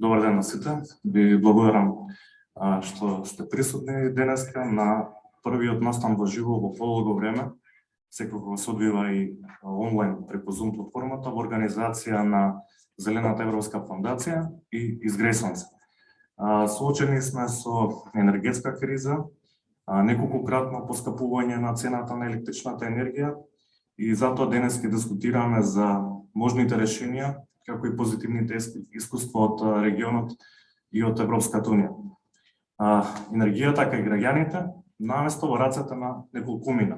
Добар ден на сите. Ви благодарам што сте присутни денеска на првиот настан во живо во подолго време. Секако се одвива и онлайн преку Zoom платформата во организација на Зелената Европска фондација и изгресанце. Соочени сме со енергетска криза, неколкукратно поскапување на цената на електричната енергија и затоа денес ќе дискутираме за можните решенија, како и позитивните искуства од регионот и од Европската унија. Енергијата кај граѓаните, наместо во рацете на неколкумина.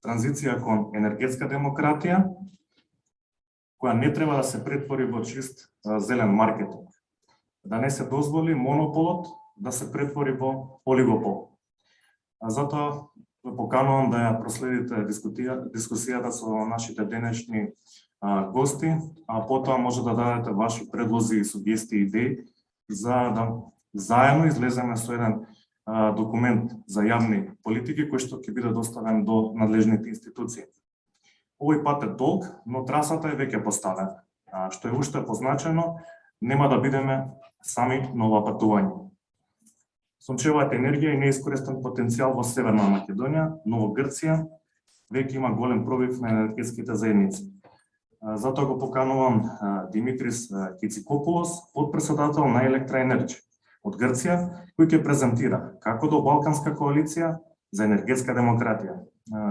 Транзиција кон енергетска демократија, која не треба да се претвори во чист зелен маркетинг. Да не се дозволи монополот да се претвори во олигопол. Затоа ве поканувам да ја проследите дискусијата со нашите денешни гости, а потоа може да дадете ваши предлози и сугестии и идеи за да заедно излеземе со еден документ за јавни политики кој што ќе биде доставен до надлежните институции. Овој пат е долг, но трасата е веќе поставена. Што е уште позначено, нема да бидеме сами на ова патување. Сончевата енергија и неискористен потенцијал во Северна Македонија, но во Грција веќе има голем пробив на енергетските заедници. Затоа го поканувам Димитрис Кицикопулос, подпредседател на Енергија од Грција, кој ќе презентира како до Балканска коалиција за енергетска демократија.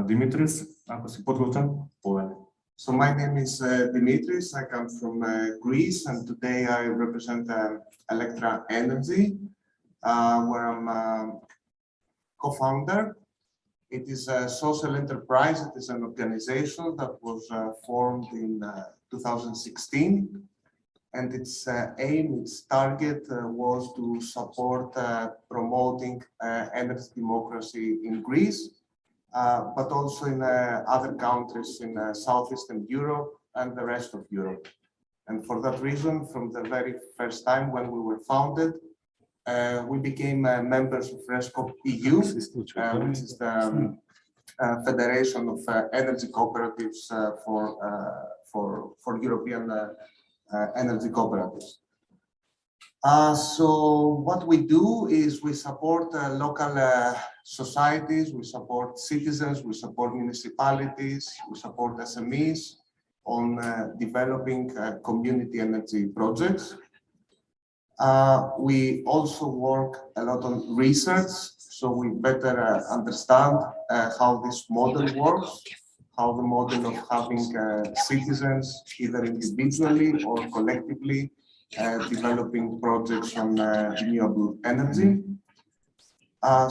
Димитрис, ако си подготвен, повели. So my name is Dimitris. I come from Greece, and today I represent Electra Energy, where I'm co-founder. It is a social enterprise. It is an organization that was formed in 2016, and its aim, its target was to support promoting energy democracy in Greece, but also in other countries in Southeastern Europe and the rest of Europe. And for that reason, from the very first time when we were founded, we became members of RESCOP EU, which is the Federation of Energy Cooperatives for European energy cooperatives. So what we do is we support local societies, we support citizens, we support municipalities, we support SMEs on developing community energy projects. We also work a lot on research, so we better understand how this model works, how the model of having citizens, either individually or collectively, developing projects on renewable energy.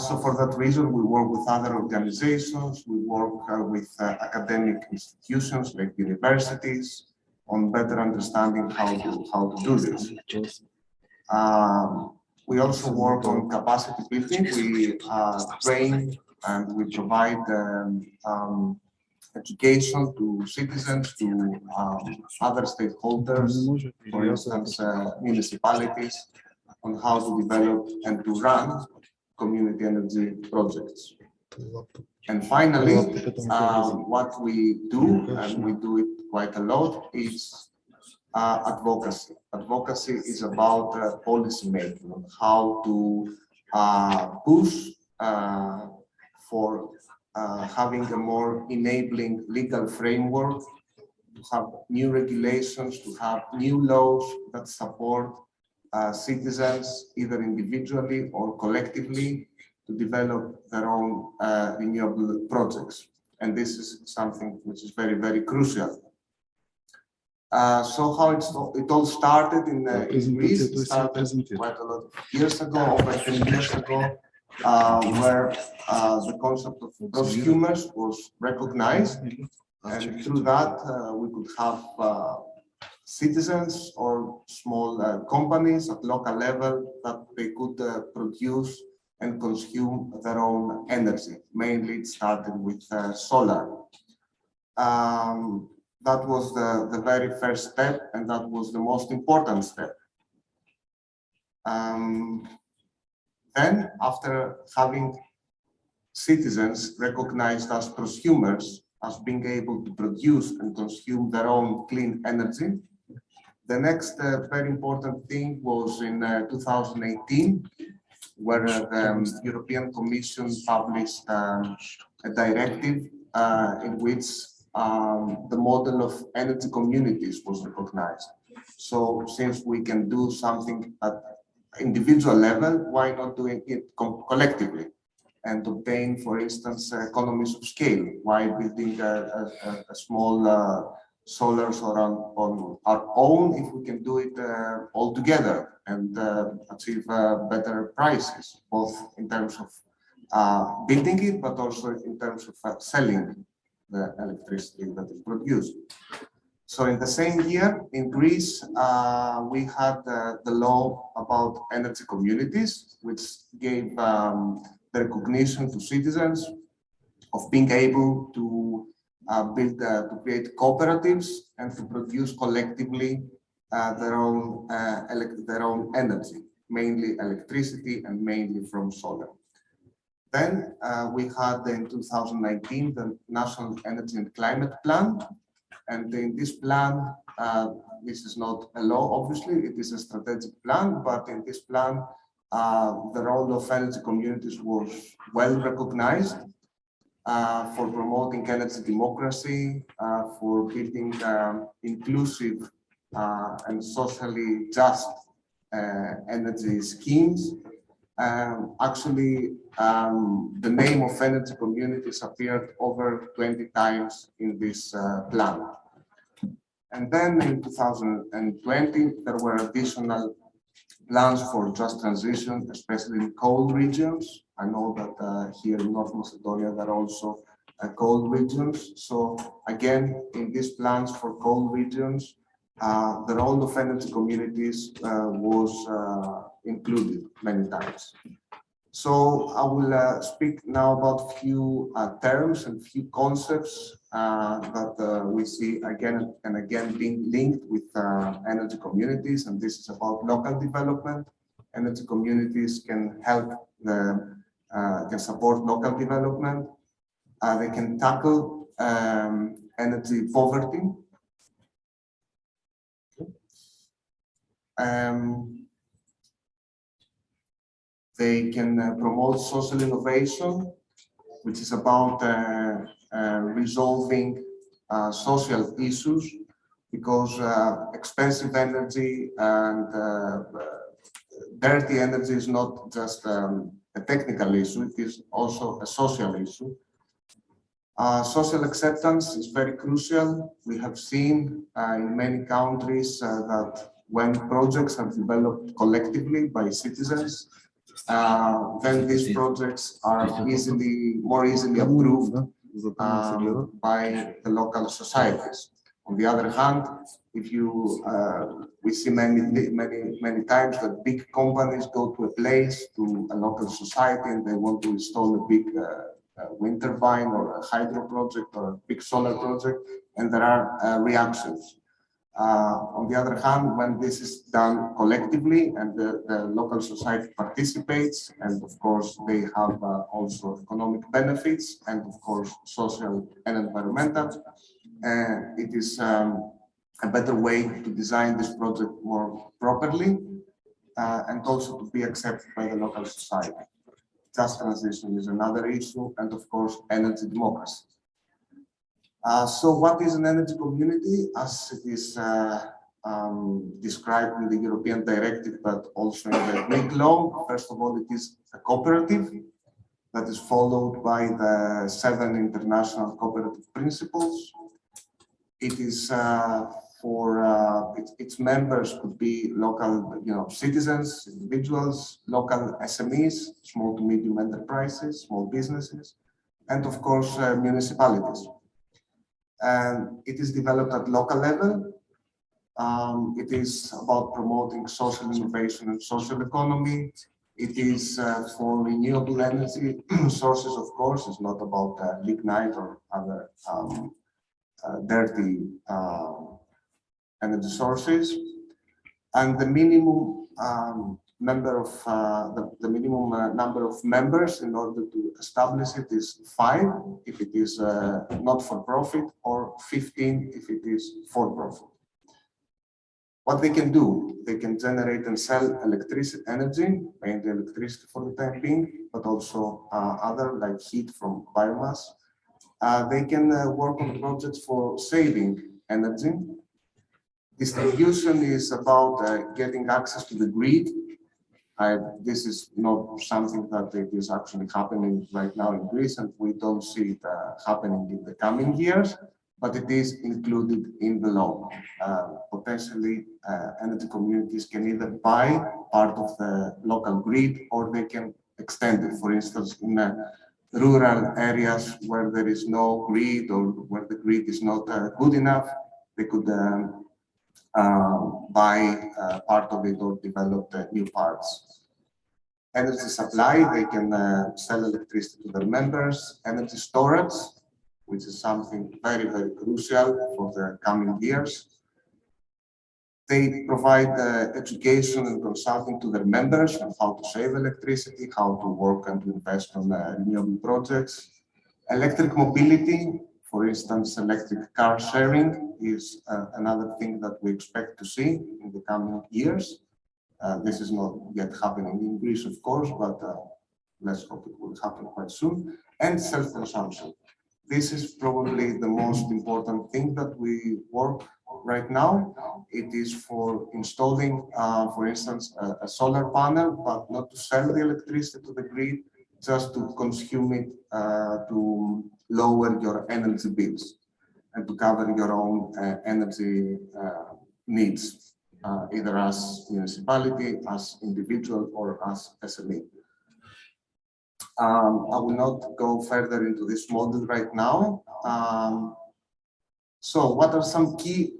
So for that reason, we work with other organizations, we work with academic institutions like universities on better understanding how to do this. We also work on capacity building. We train and we provide education to citizens, to other stakeholders, for instance, municipalities, on how to develop and to run community energy projects. And finally, what we do, and we do it quite a lot, is advocacy. Advocacy is about policy making, how to push for having a more enabling legal framework, to have new regulations, to have new laws that support citizens, either individually or collectively, to develop their own renewable projects. And this is something which is very, very crucial. So how it all started in Greece, it started quite a lot of years ago, over 10 years ago, where the concept of prosumers was recognized, and through that we could have citizens or small companies at local level that they could produce and consume their own energy. Mainly it started with solar. That was the very first step, and that was the most important step. Then, after having citizens recognized as prosumers, as being able to produce and consume their own clean energy, The next very important thing was in 2018, where the European Commission published a directive in which the model of energy communities was recognized. So since we can do something at individual level, why not doing it collectively and obtain, for instance, economies of scale? Why building a small solars on our own if we can do it all together and achieve better prices, both in terms of building it, but also in terms of selling the electricity that is produced. So in the same year in Greece, we had the law about energy communities, which gave the recognition to citizens of being able to to create cooperatives and to produce collectively their own energy, mainly electricity and mainly from solar. Then we had in 2019 the National Energy and Climate Plan, and in this plan, this is not a law, obviously, it is a strategic plan, but in this plan, the role of energy communities was well recognized. For promoting energy democracy, for building inclusive and socially just energy schemes. Actually, the name of energy communities appeared over 20 times in this plan. And then in 2020, there were additional plans for just transition, especially in cold regions. I know that here in North Macedonia, there are also cold regions. So again, in these plans for cold regions, the role of energy communities was included many times. So I will speak now about few terms and few concepts that we see again and again being linked with energy communities, and this is about local development. Energy communities can help can support local development. They can tackle energy poverty. They can promote social innovation, which is about resolving social issues, because expensive energy and dirty energy is not just a technical issue, it is also a social issue. Social acceptance is very crucial. We have seen in many countries that when projects are developed collectively by citizens, then these projects are more easily approved by the local societies. On the other hand, if you we see many times that big companies go to a place, to a local society, and they want to install a big wind turbine or a hydro project or a big solar project, and there are reactions. On the other hand, when this is done collectively and the local society participates, and of course they have also economic benefits and of course social and environmental, it is a better way to design this project more properly and also to be accepted by the local society. Just transition is another issue, and of course energy democracy. So what is an energy community, as it is described in the European directive, but also in the Greek law? First of all, it is a cooperative that is followed by the 7 international cooperative principles. It is its members could be local, citizens, individuals, local SMEs, small to medium enterprises, small businesses, and of course municipalities. And it is developed at local level. It is about promoting social innovation and social economy. It is for renewable energy sources, of course. It's not about lignite or other dirty energy sources. And the minimum number of members in order to establish it is 5 if it is not for profit, or 15 if it is for profit. What they can do, they can generate and sell electricity energy, mainly electricity for the time being, but also other like heat from biomass. They can work on projects for saving energy. Distribution is about getting access to the grid. This is not something that it is actually happening right now in Greece, and we don't see it happening in the coming years, but it is included in the law. Potentially, energy communities can either buy part of the local grid or they can extend it. For instance, in rural areas where there is no grid or where the grid is not good enough, they could buy part of it or develop new parts. Energy supply, they can sell electricity to their members. Energy storage, which is something very, very crucial for the coming years. They provide education and consulting to their members on how to save electricity, how to work and to invest on renewable projects. Electric mobility, for instance, electric car sharing is another thing that we expect to see in the coming years. This is not yet happening in Greece, of course, but let's hope it will happen quite soon. And self-consumption. This is probably the most important thing that we work right now. It is for installing, for instance, a solar panel, but not to sell the electricity to the grid, just to consume it to lower your energy bills and to cover your own energy needs, either as municipality, as individual, or as SME. I will not go further into this model right now. So what are some key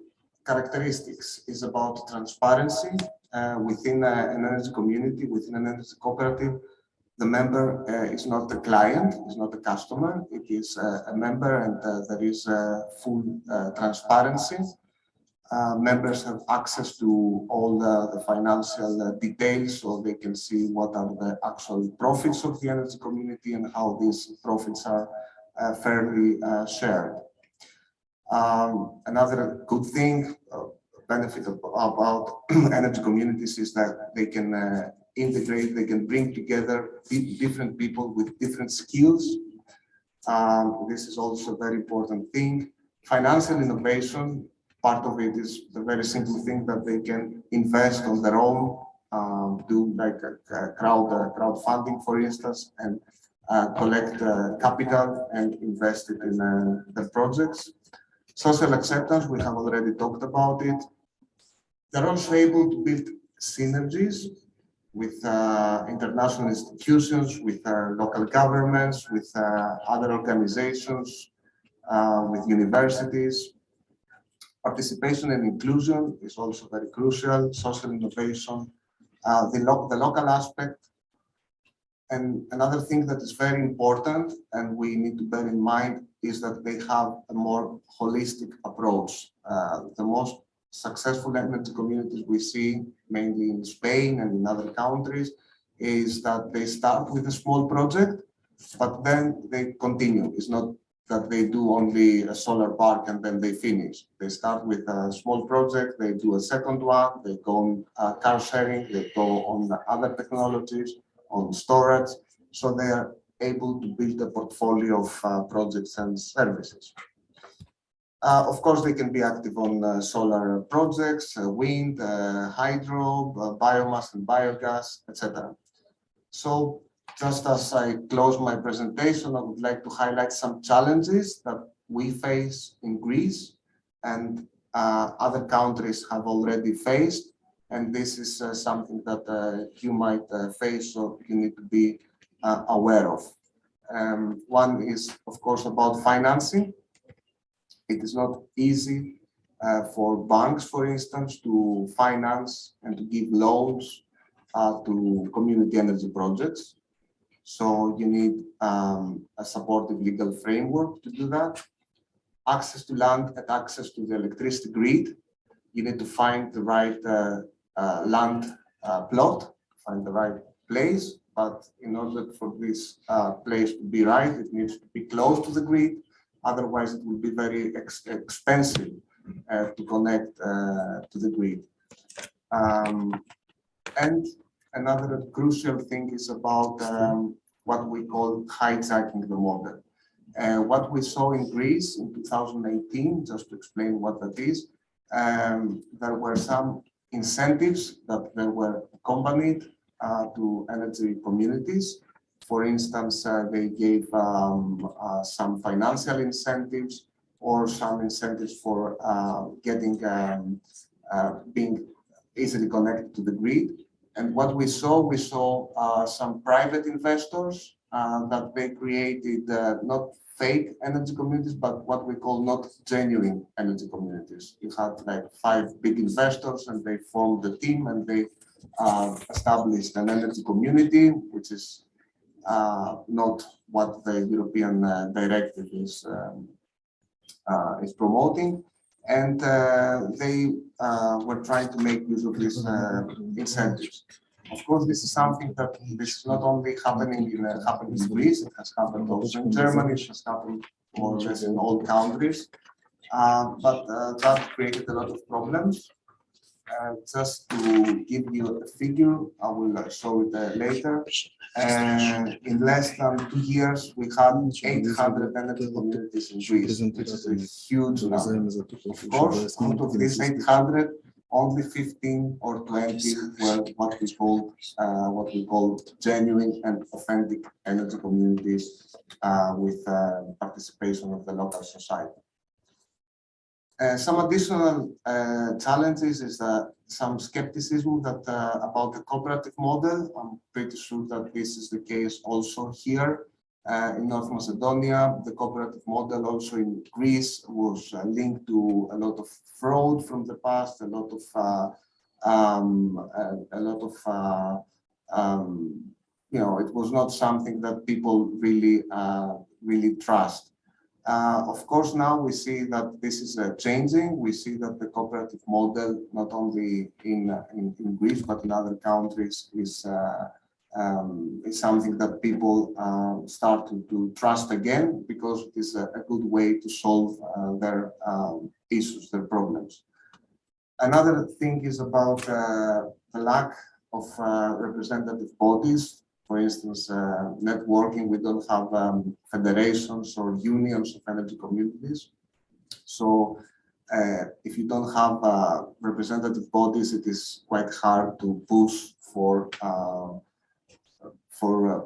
characteristics? Is about transparency within an energy community, within an energy cooperative. The member is not the client, is not the customer, it is a member, and there is full transparency. Members have access to all the financial details, so they can see what are the actual profits of the energy community and how these profits are fairly shared. Another good thing, benefit about energy communities is that they can integrate, they can bring together different people with different skills. This is also a very important thing. Financial innovation, part of it is the very simple thing that they can invest on their own, do like a crowdfunding, for instance, and collect capital and invest it in their projects. Social acceptance, we have already talked about it. They're also able to build synergies with international institutions, with local governments, with other organizations, with universities. Participation and inclusion is also very crucial, social innovation, the local aspect. And another thing that is very important and we need to bear in mind is that they have a more holistic approach. The most successful energy communities we see, mainly in Spain and in other countries, is that they start with a small project, but then they continue. It's not that they do only a solar park and then they finish. They start with a small project, they do a second one, they go on car sharing, they go on other technologies, on storage. So they are able to build a portfolio of projects and services. Of course, they can be active on solar projects, wind, hydro, biomass and biogas, etc. So just as I close my presentation, I would like to highlight some challenges that we face in Greece and other countries have already faced. And this is something that you might face, so you need to be aware of. One is, of course, about financing. It is not easy for banks, for instance, to finance and to give loans to community energy projects. So you need a supportive legal framework to do that. Access to land and access to the electricity grid. You need to find the right land plot, find the right place. But in order for this place to be right, it needs to be close to the grid. Otherwise, it will be very expensive to connect to the grid. And another crucial thing is about what we call hijacking the model. What we saw in Greece in 2018, just to explain what that is, there were some incentives that they were accompanied to energy communities. For instance, they gave some financial incentives or some incentives for being easily connected to the grid. And what we saw some private investors that they created not fake energy communities, but what we call not genuine energy communities. You had like 5 big investors and they formed the team and they established an energy community, which is not what the European directive is promoting. And they were trying to make use of these incentives. Of course, this is something that this is not only happening in Greece, it has happened also in Germany, it has happened more or less in all countries, but that created a lot of problems. Just to give you a figure, I will show it later. In less than 2 years, we had 800 energy communities in Greece, which is a huge number. Of course, out of these 800, only 15 or 20 were what we call genuine and authentic energy communities with participation of the local society. Some additional challenges is some skepticism that about the cooperative model. I'm pretty sure that this is the case also here in North Macedonia. The cooperative model also in Greece was linked to a lot of fraud from the past, it was not something that people really trust. Of course, now we see that this is changing. We see that the cooperative model, not only in Greece, but in other countries, is something that people start to trust again, because it is a good way to solve their issues, their problems. Another thing is about the lack of representative bodies. For instance, networking, we don't have federations or unions of energy communities. So if you don't have representative bodies, it is quite hard to push for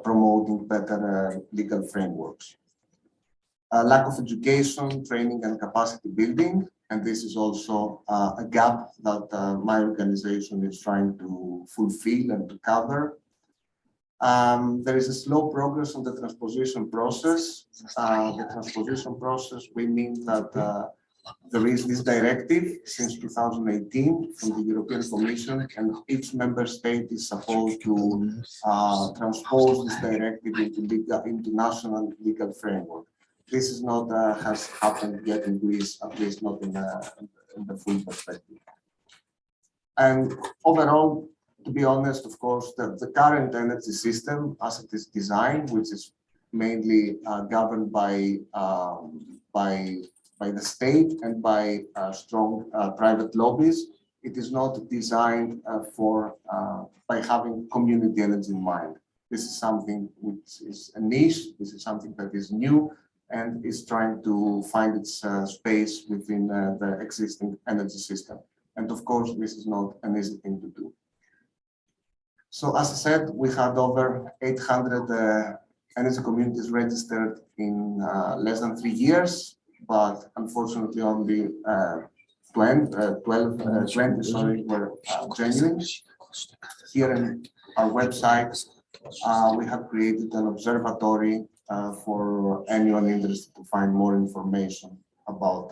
promoting better legal frameworks. Lack of education, training, and capacity building. And this is also a gap that my organization is trying to fulfill and to cover. There is a slow progress on the transposition process. The transposition process, we mean that there is this directive since 2018 from the European Commission, and each member state is supposed to transpose this directive into national legal framework. This is not has happened yet in Greece, at least not in the full perspective. And overall, to be honest, of course, the current energy system as it is designed, which is mainly governed by the state and by strong private lobbies, it is not designed by having community energy in mind. This is something which is a niche, this is something that is new and is trying to find its space within the existing energy system. And of course, this is not an easy thing to do. So as I said, we had over 800 energy communities registered in less than 3 years, but unfortunately only 20 were genuine. Here in our website, we have created an observatory for anyone interested to find more information about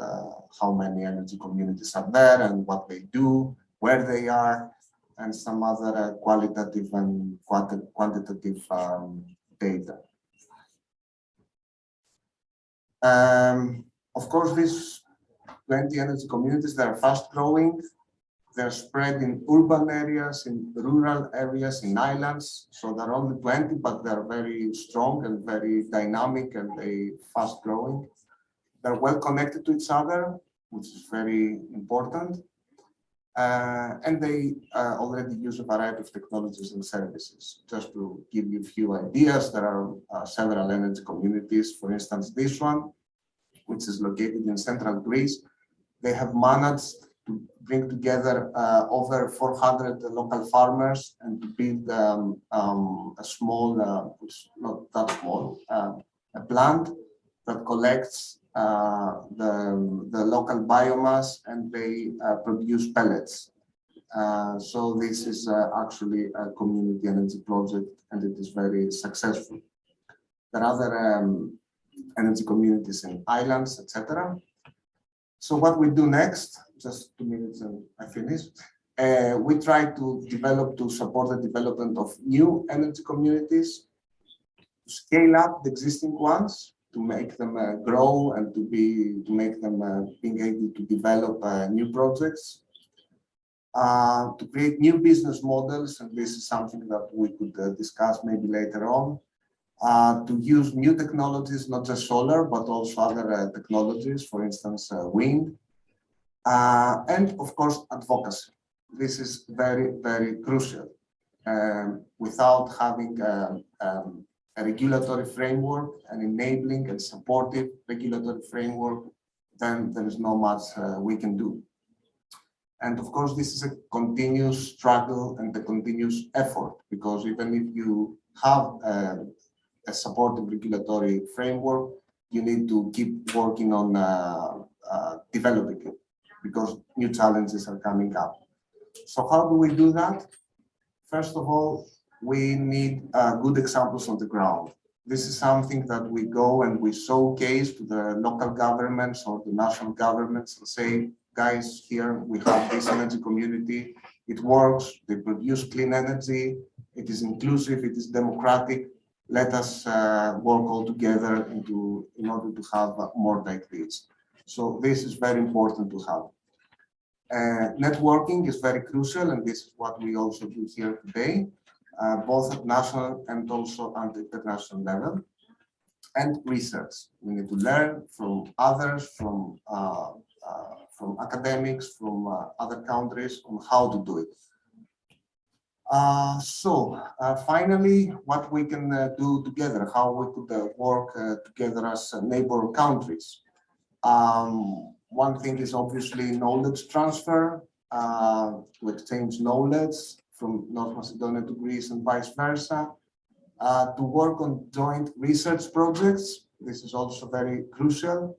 how many energy communities are there and what they do, where they are, and some other qualitative and quantitative data. Of course, these 20 energy communities, they are fast growing. They're spread in urban areas, in rural areas, in islands. So they're only 20, but they're very strong and very dynamic and they fast growing. They're well connected to each other, which is very important. And they already use a variety of technologies and services. Just to give you a few ideas, there are several energy communities. For instance, this one, which is located in central Greece, they have managed to bring together over 400 local farmers and to build a small, not that small, a plant that collects the local biomass, and they produce pellets. So this is actually a community energy project, and it is very successful. There are other energy communities in islands, etc. So what we do next, just 2 minutes and I finish. We try to support the development of new energy communities, to scale up the existing ones, to make them grow and to make them being able to develop new projects, to create new business models, and this is something that we could discuss maybe later on, to use new technologies, not just solar, but also other technologies, for instance, wind, and of course, advocacy. This is very, very crucial. Without having a regulatory framework, an enabling and supportive regulatory framework, then there is not much we can do. And of course, this is a continuous struggle and a continuous effort, because even if you have a supportive regulatory framework, you need to keep working on developing it, because new challenges are coming up. So how do we do that? First of all, we need good examples on the ground. This is something that we go and we showcase to the local governments or the national governments and say, guys, here we have this energy community, it works, they produce clean energy, it is inclusive, it is democratic, let us work all together in order to have more like this. So this is very important to have. Networking is very crucial, and this is what we also do here today, both at national and also at the international level. And research. We need to learn from others, from academics, from other countries on how to do it. Finally, what we can do together, how we could work together as neighbor countries. One thing is obviously knowledge transfer, to exchange knowledge from North Macedonia to Greece and vice versa, to work on joint research projects. This is also very crucial.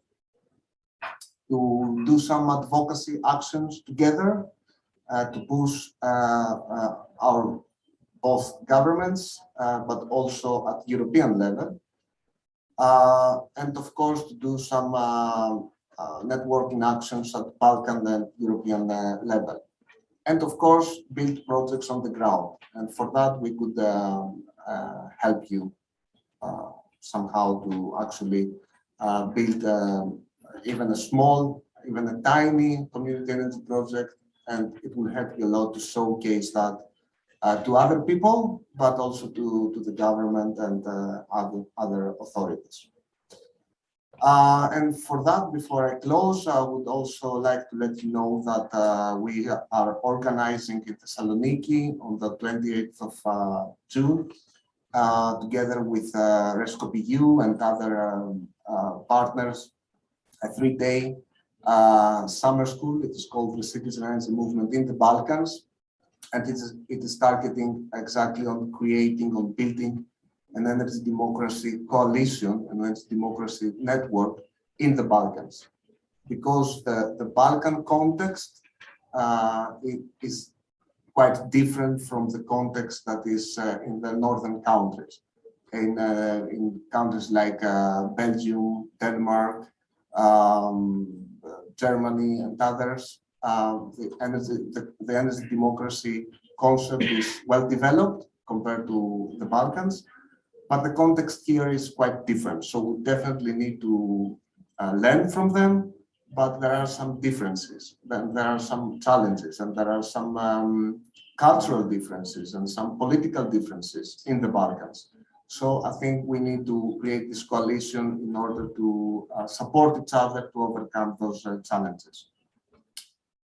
To do some advocacy actions together, to push our both governments, but also at European level. And of course, to do some networking actions at Balkan and European level. And of course, build projects on the ground. And for that, we could help you somehow to actually build even a small, even a tiny community energy project, and it will help you a lot to showcase that to other people, but also to the government and other authorities. And for that, before I close, I would also like to let you know that we are organizing in Thessaloniki on the 28th of June, together with Rescopeu and other partners, a 3-day summer school. It is called the Citizen Energy Movement in the Balkans, and it is targeting exactly on creating, on building an energy democracy coalition, an energy democracy network in the Balkans. Because the Balkan context it is quite different from the context that is in the northern countries. In countries like Belgium, Denmark, Germany and others, the energy democracy concept is well developed compared to the Balkans, but the context here is quite different. So we definitely need to learn from them, but there are some differences, then there are some challenges, and there are some cultural differences and some political differences in the Balkans. So I think we need to create this coalition in order to support each other to overcome those challenges.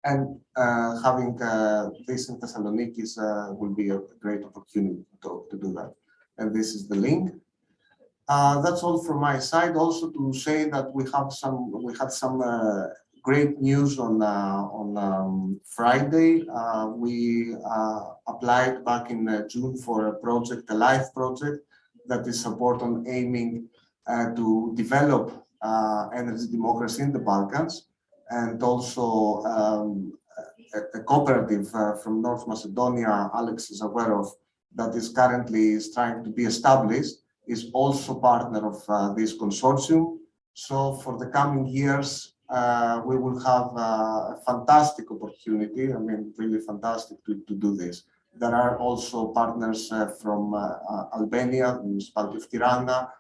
And having this in Thessaloniki will be a great opportunity to do that. And this is the link. That's all from my side. Also to say that we had some great news on Friday. We applied back in June for a project, a live project that is support on aiming to develop energy democracy in the Balkans, and also a cooperative from North Macedonia, Alex is aware of, that is currently trying to be established, is also partner of this consortium. So for the coming years, we will have a fantastic opportunity, I mean, really fantastic to do this. There are also partners from Albania, the municipality of Tirana,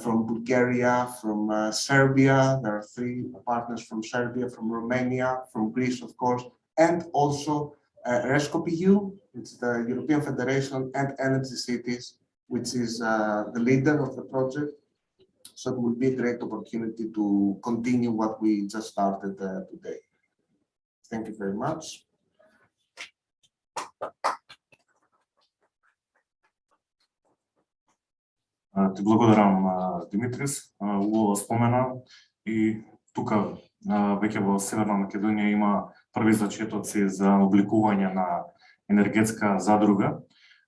from Bulgaria, from Serbia. There are 3 partners from Serbia, from Romania, from Greece, of course, and also RESCOP-EU, it's the European Federation and Energy Cities, which is the leader of the project. So it will be a great opportunity to continue what we just started today. Thank you very much. Ти благодарам, Димитрис. Убаво спомена и тука веќе во Северна Македонија има први зачетоци за обликување на енергетска задруга.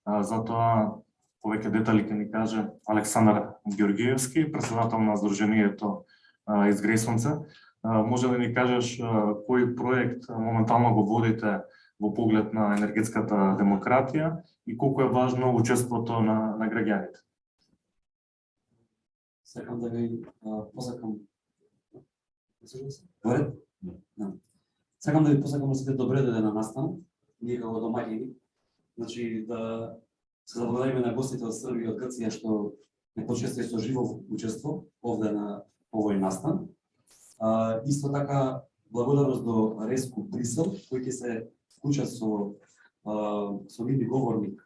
Затоа повеќе детали ќе ни каже Александар Георгиевски, председател на Сдруженијето Изгреј сонце. Може да ни кажеш кој проект моментално го водите во поглед на енергетската демократија и колку е важно учеството на граѓаните? Сакам да ви посакам. Сакам да ви посакам да сте добре дојде на настан, ние како домаќини. Значи да се заблагодариме на гостите од Србија и од Грција што не почествуваа со живо учество овде на овој настан. Исто така благодарност до Реску Брисел кој ќе се вклучат со видни говорник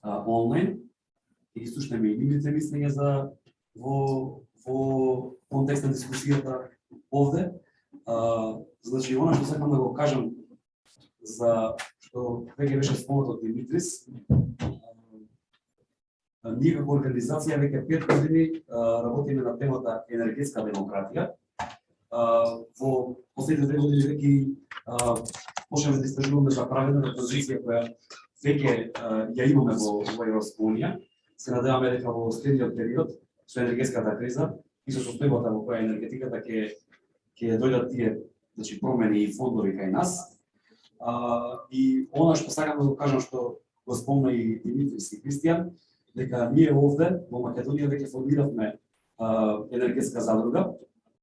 онлайн и ги слушнеме и нивните мислења во контекст на дискусијата овде. Значи, она што сакам да го кажам за што веќе беше спомнато од Димитрис, ние како организација веќе 5 години работиме на темата енергетска демократија. Во последните 2 години веќе почнеме да истражуваме за правилната транзиција која веќе ја имаме во Европска унија. Се надеваме дека во следниот период со енергетската криза и со состојбата во која енергетиката ќе дојдат тие, значи, промени и фондови кај нас. И она што сакам да го кажам што го спомна и Димитрис и Кристијан, дека ние овде во Македонија веќе формиравме енергетска задруга,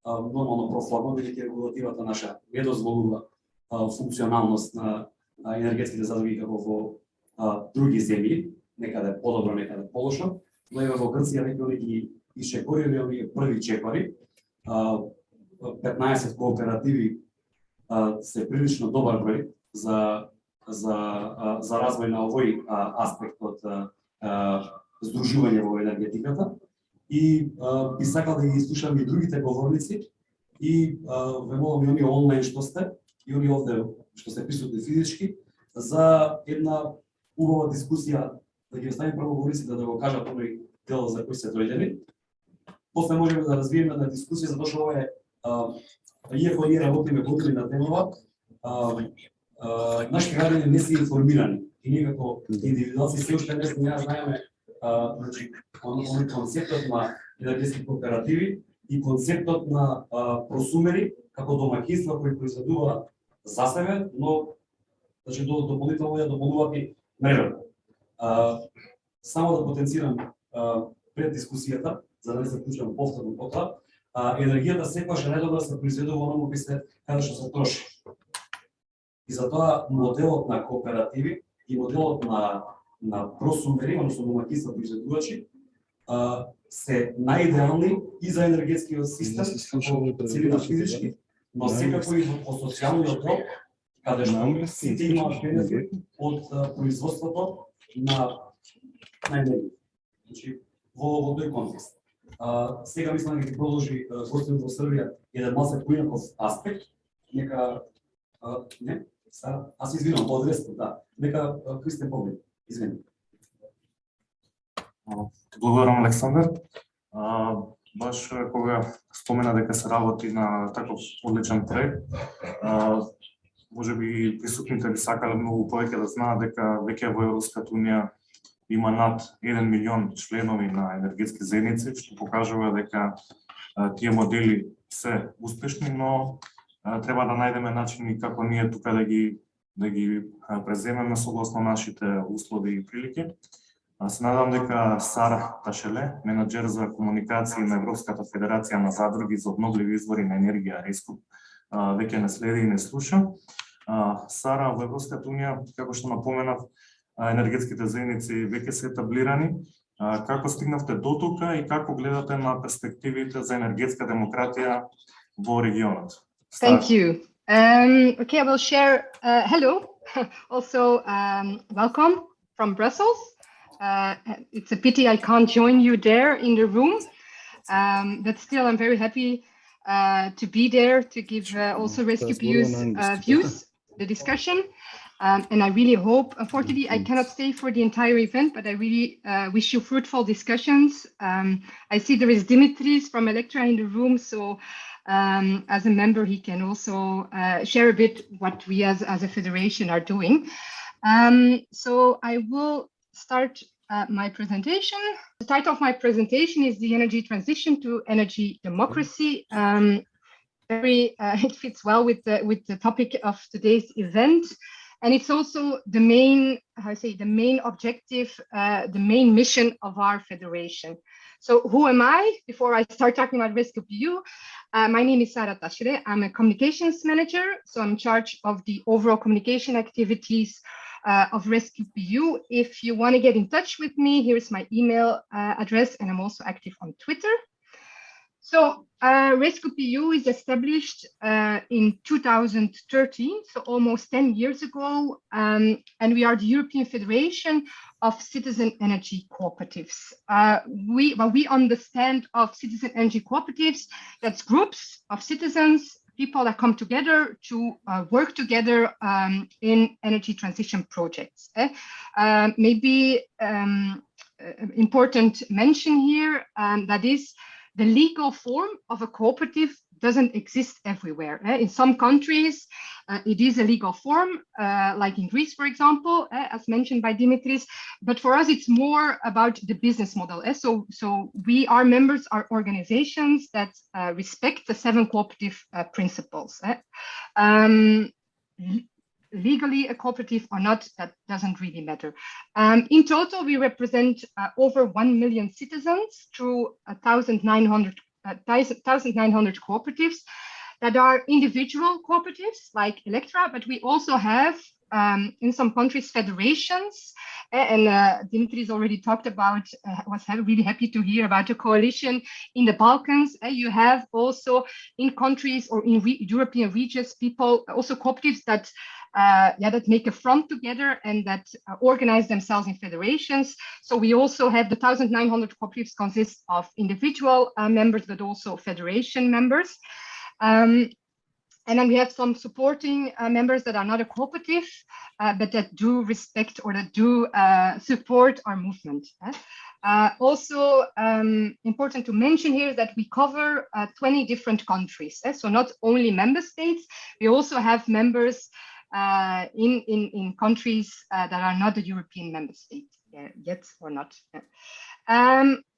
нормално проформа, бидејќи регулативата наша не дозволува функционалност на енергетските задруги како во други земји, некаде подобро, некаде полошо, но еве во Грција веќе они ги исчекориле оние први чекори. 15 кооперативи се прилично добар број за развој на овој аспект од здружување во енергетиката. И би сакал да ги слушам и другите говорници и ве молам и оние онлайн што сте и оние овде што се присутни физички за една убава дискусија, да ги оставим прво говорниците да го кажат оној дел за кој се дојдени. После можеме да развиеме една дискусија, затоа што ова е, иако ние работиме години на темава, нашите граѓани не се информирани и ние како индивидуалци се уште не знаеме оној концептот на енергетски кооперативи и концептот на просумери како домаќинства кои произведуваат за себе, но значи дополнително ја дополнуваат и мрежата. Само да потенцирам пред дискусијата, за да не се вклучам повторно по тоа, енергијата секогаш е најдобро да се произведува оној каде што се троши. И затоа моделот на кооперативи и моделот на просумери, односно домаќинства произведувачи, се најидеални и за енергетскиот систем, целина физички, но секако и во социјалниот дел, каде што сите имаат бенефит од производството на енергија. Значи, во тој контекст. Сега мислам дека ќе продолжи гостинот во Србија еден малце поинаков аспект. Нека Не, Сара, аз се извинувам, по-адресно, да. Нека Кристен поглед. Извини. Благодарам, Александър. Баш кога спомена дека се работи на таков одличен проект, може би присутните би сакале многу повеќе да знаат дека веќе во Европската унија има над 1 милион членови на енергетски заедници, што покажува дека тие модели се успешни, но треба да најдеме начини како ние тука да ги преземеме согласно нашите услови и прилики. Се надам дека Сара Ташеле, менеджер за комуникации на Европската федерација на задруги за обновливи извори на енергија, Рескуп, веќе не следи и не слуша. Сара, во Европската унија, како што напоменав, енергетските заедници веќе се етаблирани. Како стигнавте до тука и како гледате на перспективите за енергетска демократија во регионот? Thank you. Okay, I will share. Hello, also welcome from Brussels. It's a pity I can't join you there in the room, but still I'm very happy to be there to give also Rescue PU's views, the discussion. And I really hope, unfortunately, I cannot stay for the entire event, but I really wish you fruitful discussions. I see there is Dimitris from Electra in the room, so as a member, he can also share a bit what we as a federation are doing. So I will start my presentation. The title of my presentation is The Energy Transition to Energy Democracy. It fits well with the topic of today's event. And it's also the main, the main objective, the main mission of our federation. So who am I? Before I start talking about Rescue PU, my name is Sara Tashire. I'm a communications manager. So I'm in charge of the overall communication activities of Rescue PU. If you want to get in touch with me, here's my email address, and I'm also active on Twitter. So Rescue PU is established in 2013, so almost 10 years ago, and we are the European Federation of Citizen Energy Cooperatives. What we understand of citizen energy cooperatives, that's groups of citizens, people that come together to work together in energy transition projects. Maybe important mention here, that is, the legal form of a cooperative doesn't exist everywhere. In some countries, it is a legal form, like in Greece, for example, as mentioned by Dimitris. But for us, it's more about the business model. So we are members, are organizations that respect the 7 cooperative principles. Legally a cooperative or not, that doesn't really matter. In total, we represent over 1 million citizens through 1,900 cooperatives that are individual cooperatives like Electra, but we also have in some countries federations, and Dimitris already talked about, was really happy to hear about a coalition in the Balkans. You have also in countries or in European regions, people, also cooperatives that that make a front together and that organize themselves in federations. So we also have the 1,900 cooperatives consist of individual members, but also federation members. And then we have some supporting members that are not a cooperative, but that do respect or that do support our movement. Also important to mention here is that we cover 20 different countries. So not only member states, we also have members in countries that are not the European member states yet or not.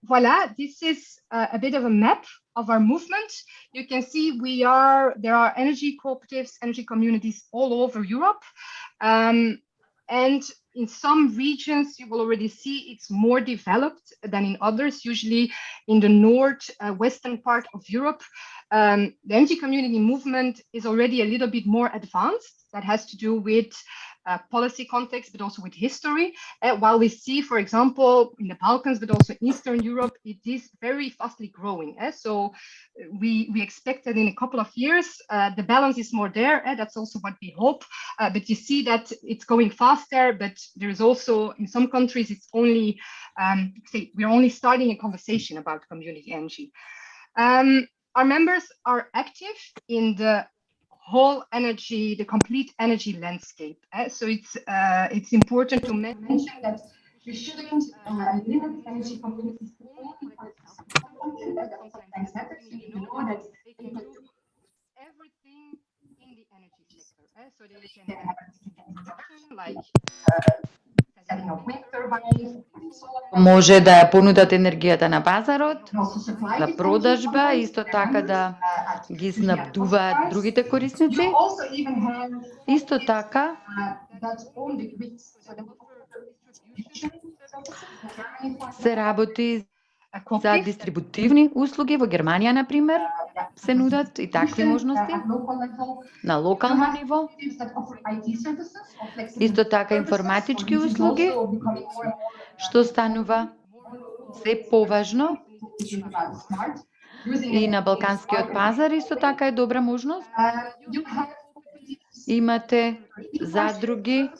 Voila, this is a bit of a map of our movement. You can see there are energy cooperatives, energy communities all over Europe. And in some regions, you will already see it's more developed than in others, usually in the northwestern part of Europe. The energy community movement is already a little bit more advanced. That has to do with policy context, but also with history. While we see, for example, in the Balkans, but also Eastern Europe, it is very fastly growing. So we expect that in a couple of years, the balance is more there. That's also what we hope. But you see that it's going faster, but there is also, in some countries, it's only, we're only starting a conversation about community energy. Our members are active in the whole energy, the complete energy landscape. So it's important to mention that we shouldn't limit energy communities to only that sometimes happens. You need to know that they can do everything in the energy sector. So they can have production, like setting up wind turbines, Може да ја понудат енергијата на пазарот, на продажба, исто така да ги снабдуваат другите корисници. Исто така се работи за дистрибутивни услуги. Во Германија, например, се нудат и такви можности на локално ниво. Исто така информатички услуги, што станува се поважно. И на балканскиот пазар исто така е добра можност. Имате задруги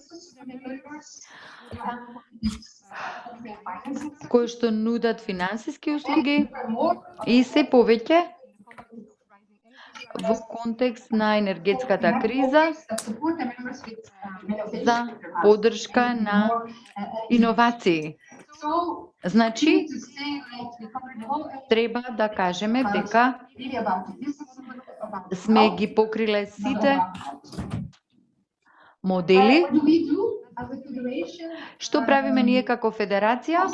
кои што нудат финансиски услуги и се повеќе во контекст на енергетската криза за поддршка на иновации. Значи, треба да кажеме дека сме ги покриле сите модели. Што правиме ние како федерација?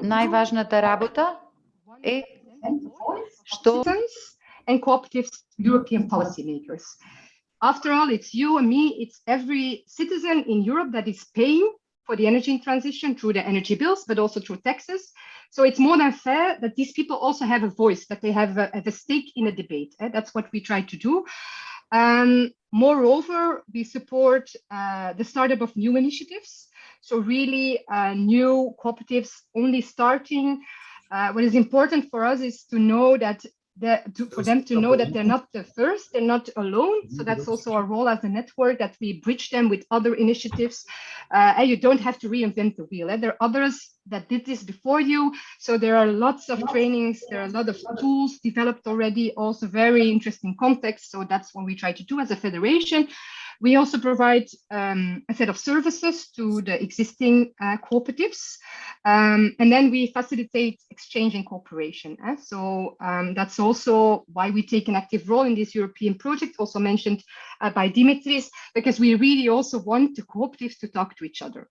Најважната работа е што and cooperatives, European policymakers. After all, it's you and me, it's every citizen in Europe that is paying for the energy transition through the energy bills, but also through taxes. So it's more than fair that these people also have a voice, that they have a stake in a debate. That's what we try to do. Moreover, we support the startup of new initiatives. So really new cooperatives only starting. What is important for us is to know that for them to know that they're not the first, they're not alone. So that's also our role as a network, that we bridge them with other initiatives. And you don't have to reinvent the wheel. There are others that did this before you. So there are lots of trainings, there are a lot of tools developed already, also very interesting context. So that's what we try to do as a federation. We also provide a set of services to the existing cooperatives, and then we facilitate exchange and cooperation. So that's also why we take an active role in this European project, also mentioned by Dimitris, because we really also want the cooperatives to talk to each other.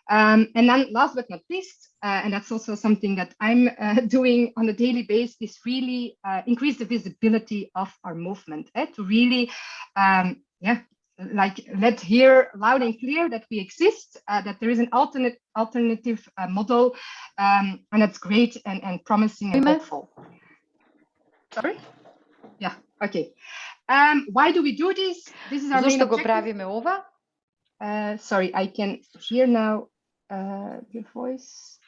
And then last but not least, and that's also something that I'm doing on a daily basis, is really increase the visibility of our movement, to really, let hear loud and clear that we exist, that there is an alternative model, and that's great and promising and hopeful. Sorry? Yeah, okay. Why do we do this? This is our main objective. Sorry, I can hear now your voice.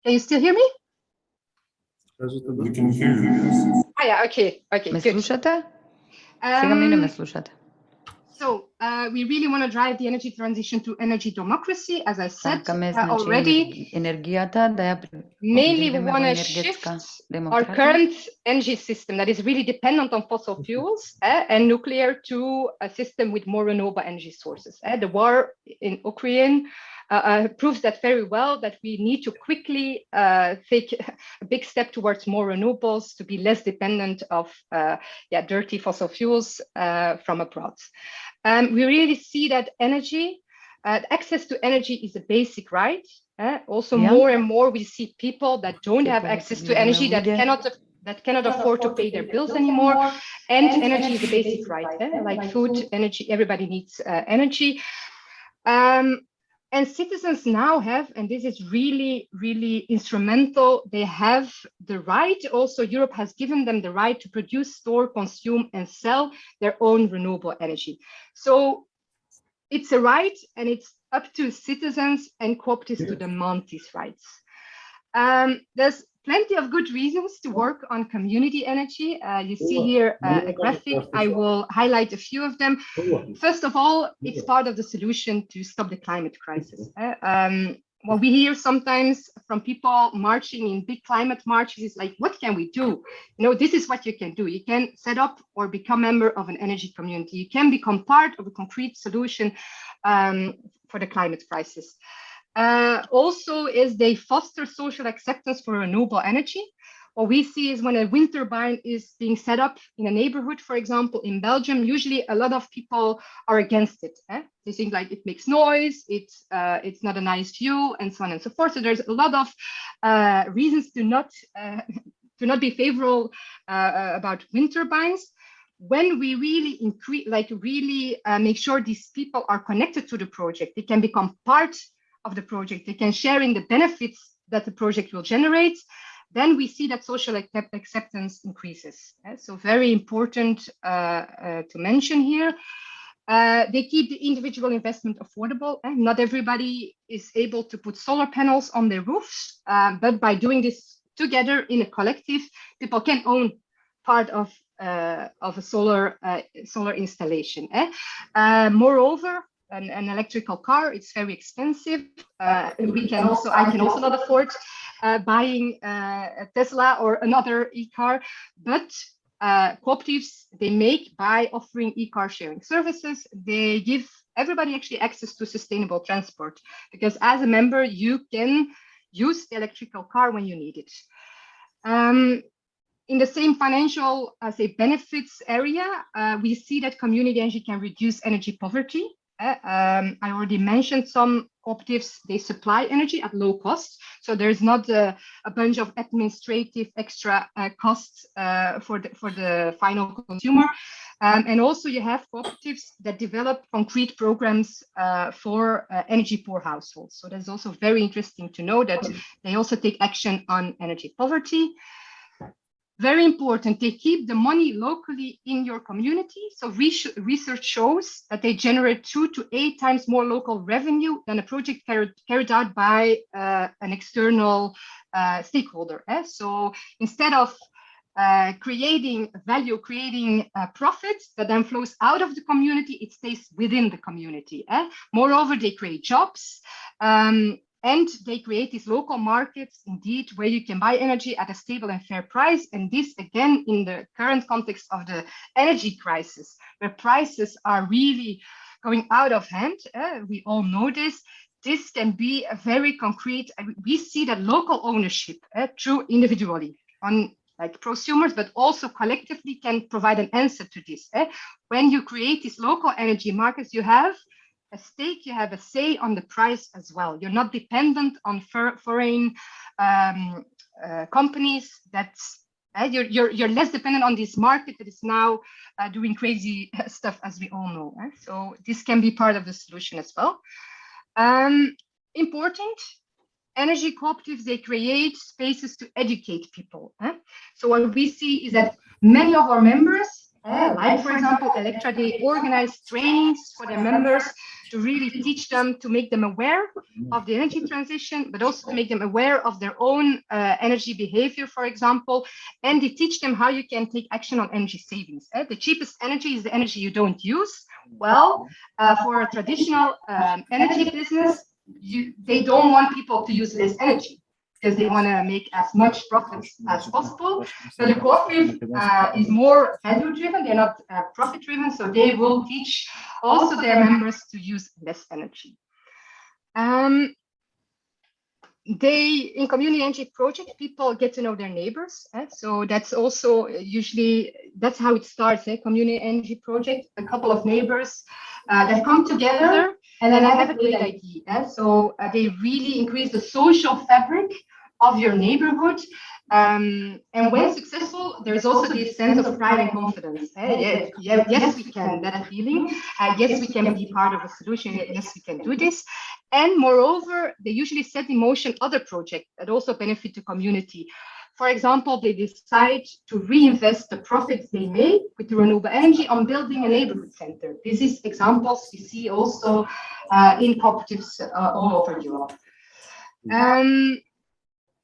Can you still hear me? We can hear you. Yeah, okay, Ме слушате? Сега мене ме слушате. So we really want to drive the energy transition to energy democracy, as I said already. Mainly we want to shift our current energy system that is really dependent on fossil fuels and nuclear to a system with more renewable energy sources. The war in Ukraine proves that very well, that we need to quickly take a big step towards more renewables, to be less dependent of dirty fossil fuels from abroad. We really see that energy, access to energy is a basic right. More and more we see people that don't have access to energy, that cannot afford to pay their bills anymore. And energy is a basic right, like food, energy, everybody needs energy. And citizens now have, and this is really, really instrumental, they have the right, also Europe has given them the right to produce, store, consume, and sell their own renewable energy. So it's a right, and it's up to citizens and cooperatives to demand these rights. There's plenty of good reasons to work on community energy. You see here a graphic. I will highlight a few of them. First of all, it's part of the solution to stop the climate crisis. what we hear sometimes from people marching in big climate marches is like, what can we do? This is what you can do. You can set up or become member of an energy community. You can become part of a concrete solution for the climate crisis. Also, is they foster social acceptance for renewable energy. What we see is when a wind turbine is being set up in a neighborhood, for example, in Belgium, usually a lot of people are against it. They think like it makes noise, it's not a nice view, and so on and so forth. So there's a lot of reasons to not be favorable about wind turbines. When we really increase, make sure these people are connected to the project, they can become part of the project, they can share in the benefits that the project will generate, then we see that social acceptance increases. So very important to mention here. They keep the individual investment affordable. Not everybody is able to put solar panels on their roofs, but by doing this together in a collective, people can own part of a solar installation. Moreover, an electrical car, it's very expensive. I can also not afford buying a Tesla or another e-car, but cooperatives, they make by offering e-car sharing services, they give everybody actually access to sustainable transport, because as a member, you can use the electrical car when you need it. In the same financial, benefits area, we see that community energy can reduce energy poverty. I already mentioned some cooperatives, they supply energy at low cost. So there's not a bunch of administrative extra costs for the final consumer. And also you have cooperatives that develop concrete programs for energy poor households. So that's also very interesting to know that they also take action on energy poverty. Very important, they keep the money locally in your community. So research shows that they generate 2 to 8 times more local revenue than a project carried out by an external stakeholder. So instead of creating value, creating profits that then flows out of the community, it stays within the community. Moreover, they create jobs. And they create these local markets, indeed, where you can buy energy at a stable and fair price. And this, again, in the current context of the energy crisis, where prices are really going out of hand, we all know this. This can be a very concrete, we see that local ownership through individually on like prosumers, but also collectively can provide an answer to this. When you create these local energy markets, you have a stake, you have a say on the price as well. You're not dependent on foreign companies. That's you're less dependent on this market that is now doing crazy stuff, as we all know. So this can be part of the solution as well. Important, energy cooperatives, they create spaces to educate people. So what we see is that many of our members, like for example, Electra, they organize trainings for their members to really teach them, to make them aware of the energy transition, but also to make them aware of their own energy behavior, for example. And they teach them how you can take action on energy savings. The cheapest energy is the energy you don't use. Well, for a traditional energy business, they don't want people to use less energy, because they want to make as much profits as possible. So the cooperative is more value-driven, they're not profit-driven, so they will teach also their members to use less energy. In community energy project, people get to know their neighbors. So that's also usually, that's how it starts, community energy project, a couple of neighbors that come together and then have a great idea. So they really increase the social fabric of your neighborhood. And when successful, there's also this sense of pride and confidence. Yes, we can, that feeling. Yes, we can be part of a solution. Yes, we can do this. And moreover, they usually set in motion other projects that also benefit the community. For example, they decide to reinvest the profits they make with the renewable energy on building a neighborhood center. This is examples we see also in cooperatives all over Europe.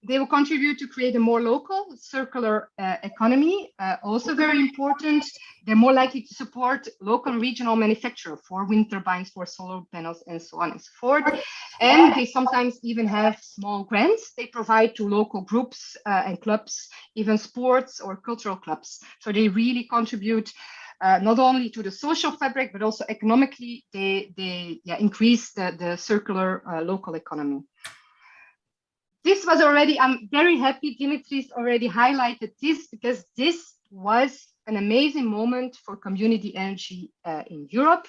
They will contribute to create a more local, circular economy, also very important. They're more likely to support local and regional manufacturer for wind turbines, for solar panels, and so on and so forth. And they sometimes even have small grants they provide to local groups and clubs, even sports or cultural clubs. So they really contribute not only to the social fabric, but also economically, they increase the circular local economy. This was already, I'm very happy Dimitris already highlighted this, because this was an amazing moment for community energy in Europe.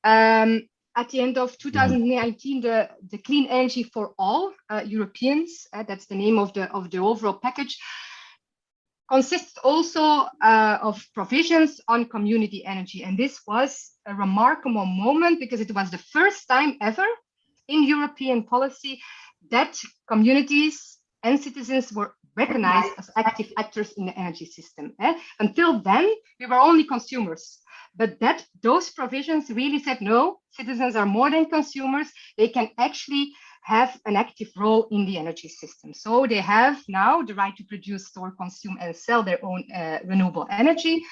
At the end of 2019, the Clean Energy for All Europeans, that's the name of the overall package, consists also of provisions on community energy. And this was a remarkable moment because it was the first time ever in European policy that communities and citizens were recognized as active actors in the energy system. Until then, we were only consumers. But those provisions really said, no, citizens are more than consumers. They can actually have an active role in the energy system. So they have now the right to produce, store, consume, and sell their own renewable energy.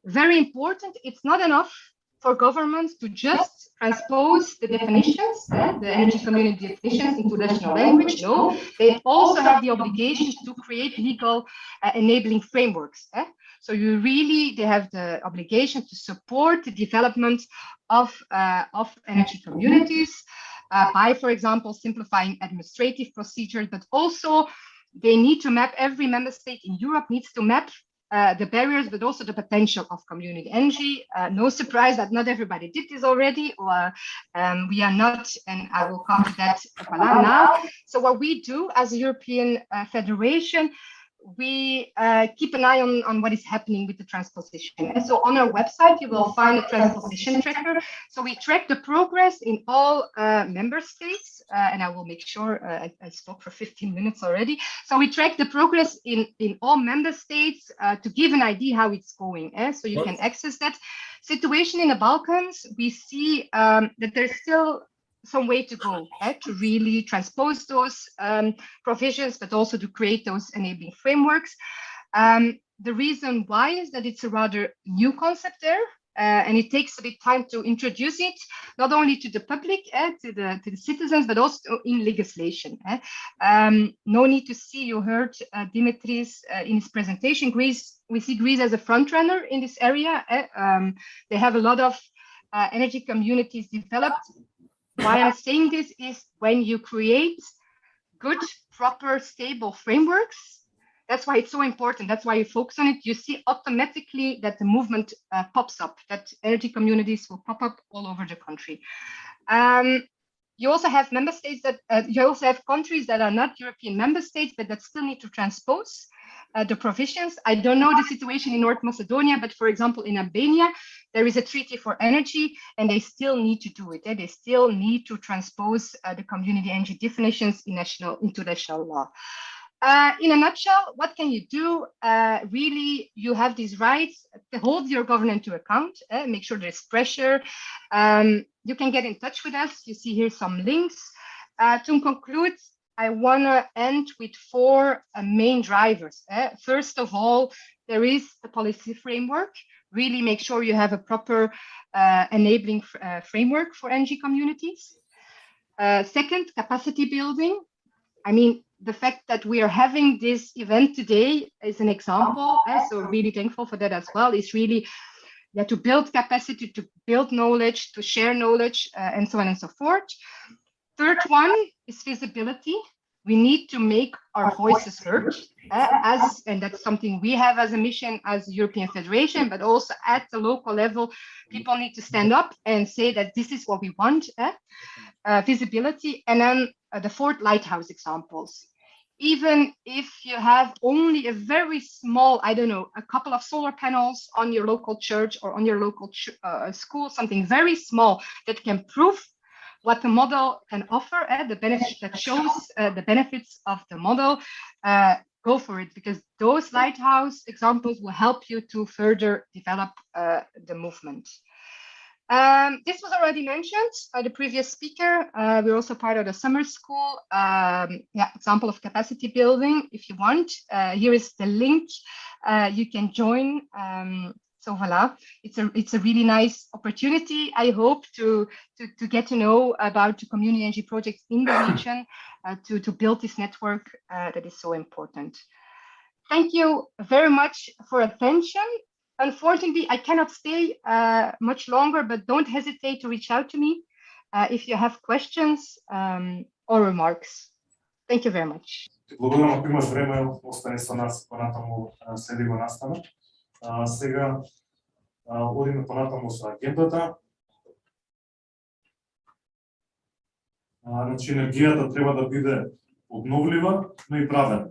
Very important. It's not enough for governments to just transpose the definitions, the energy community definitions into national language. No, they also have the obligation to create legal enabling frameworks. So they have the obligation to support the development of energy communities by, for example, simplifying administrative procedures, but also they need to map, every member state in Europe needs to map the barriers, but also the potential of community energy. No surprise that not everybody did this already, or we are not, and I will come to that now. So what we do as a European Federation, we keep an eye on what is happening with the transposition. And so on our website, you will find a transposition tracker. So we track the progress in all member states, and I will make sure I spoke for 15 minutes already. So we track the progress in all member states to give an idea how it's going. So you can access that. Situation in the Balkans, we see that there's still some way to go to really transpose those provisions, but also to create those enabling frameworks. The reason why is that it's a rather new concept there, and it takes a bit time to introduce it, not only to the public, to the citizens, but also in legislation. No need to see, you heard Dimitris in his presentation, Greece, we see Greece as a front runner in this area. They have a lot of energy communities developed. Why I'm saying this is when you create good, proper, stable frameworks, that's why it's so important. That's why you focus on it. You see automatically that the movement pops up, that energy communities will pop up all over the country. You also have member states you also have countries that are not European member states, but that still need to transpose the provisions. I don't know the situation in North Macedonia, but for example, in Albania, there is a treaty for energy, and they still need to do it. They still need to transpose the community energy definitions into national law. In a nutshell, what can you do? Really, you have these rights to hold your government to account, make sure there's pressure. You can get in touch with us. You see here some links. To conclude, I want to end with 4 main drivers. First of all, there is a policy framework. Really make sure you have a proper enabling framework for energy communities. Second, capacity building. I mean, the fact that we are having this event today is an example. So really thankful for that as well. It's really to build capacity, to build knowledge, to share knowledge, and so on and so forth. Third one is visibility. We need to make our voices heard, and that's something we have as a mission as a European Federation, but also at the local level, people need to stand up and say that this is what we want, visibility. And then the 4th, lighthouse examples. Even if you have only a very small, I don't know, a couple of solar panels on your local church or on your local school, something very small that can prove what the model can offer, the benefits that shows the benefits of the model, go for it, because those lighthouse examples will help you to further develop the movement. This was already mentioned by the previous speaker. We're also part of the summer school. Example of capacity building. If you want, here is the link. You can join. So voila, it's a really nice opportunity. I hope to get to know about the community energy projects in the region, to build this network that is so important. Thank you very much for attention. Unfortunately, I cannot stay much longer, but don't hesitate to reach out to me if you have questions or remarks. Thank you very much. Благодарам, ако имаш време, остани со нас понатаму, следи го настана. Сега одиме понатаму со агендата. Значи, енергијата треба да биде обновлива, но и праведна.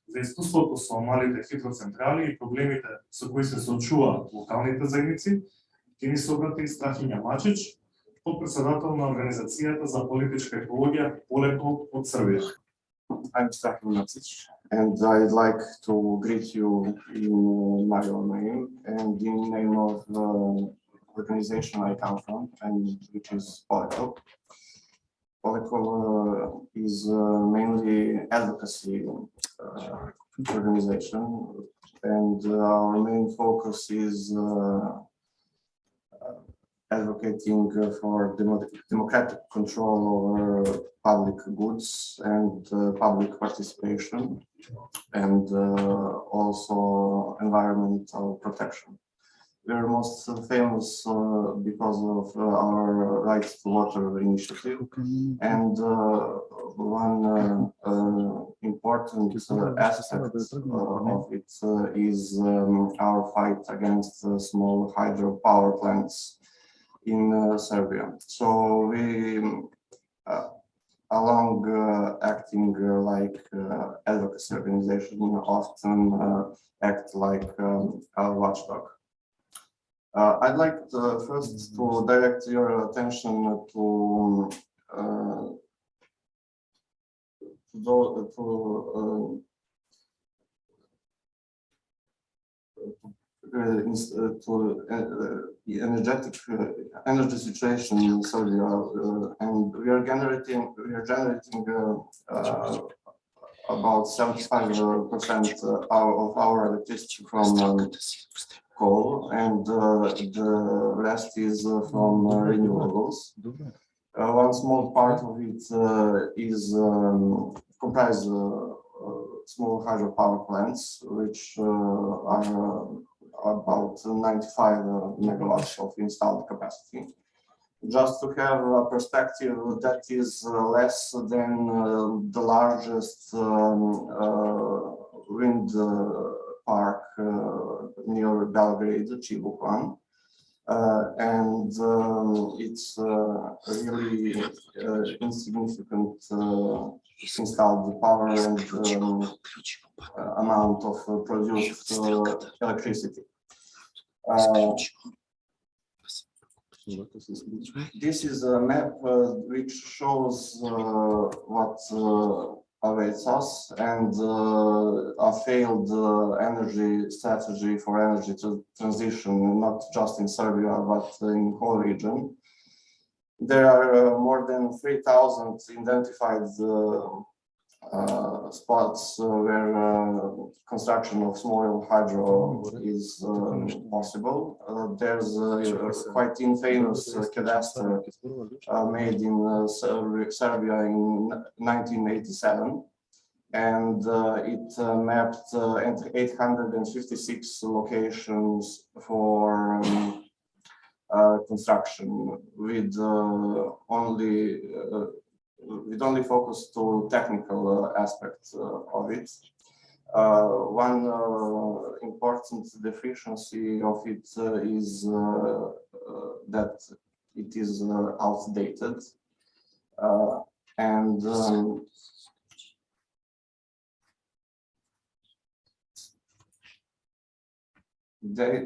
За искуството со малите хидроцентрали и проблемите со кои се соочуваат локалните заедници, ќе ни се обрати Страхиња Мачич, подпредседател на Организацијата за политичка екологија Полеко од Србија. I'm Strahiņa Machich, and I'd like to greet you in my own name and in the name of the organization I come from, and which is Poлекo. Poлекo is mainly advocacy organization, and our main focus is advocating for democratic control over public goods and public participation, and also environmental protection. We are most famous because of our Right to Water initiative, and one important aspect of it is our fight against small hydropower plants in Serbia. So we, along acting like advocacy organization, often act like a watchdog. I'd like first to direct your attention to energy situation in Serbia, and we are generating about 75% of our electricity from coal, and the rest is from renewables. One small part of it is comprised small hydropower plants, which are about 95 megawatts of installed capacity. Just to have a perspective, that is less than the largest wind park near Belgrade, Chibukvan, and it's really insignificant installed power and amount of produced electricity. This is a map which shows what awaits us, and a failed energy strategy for energy transition, not just in Serbia, but in the whole region. There are more than 3,000 identified spots where construction of small hydro is possible. There's a quite infamous cadastre made in Serbia in 1987, and it mapped 856 locations for construction, with only focus to technical aspects of it. One important deficiency of it is that it is outdated, and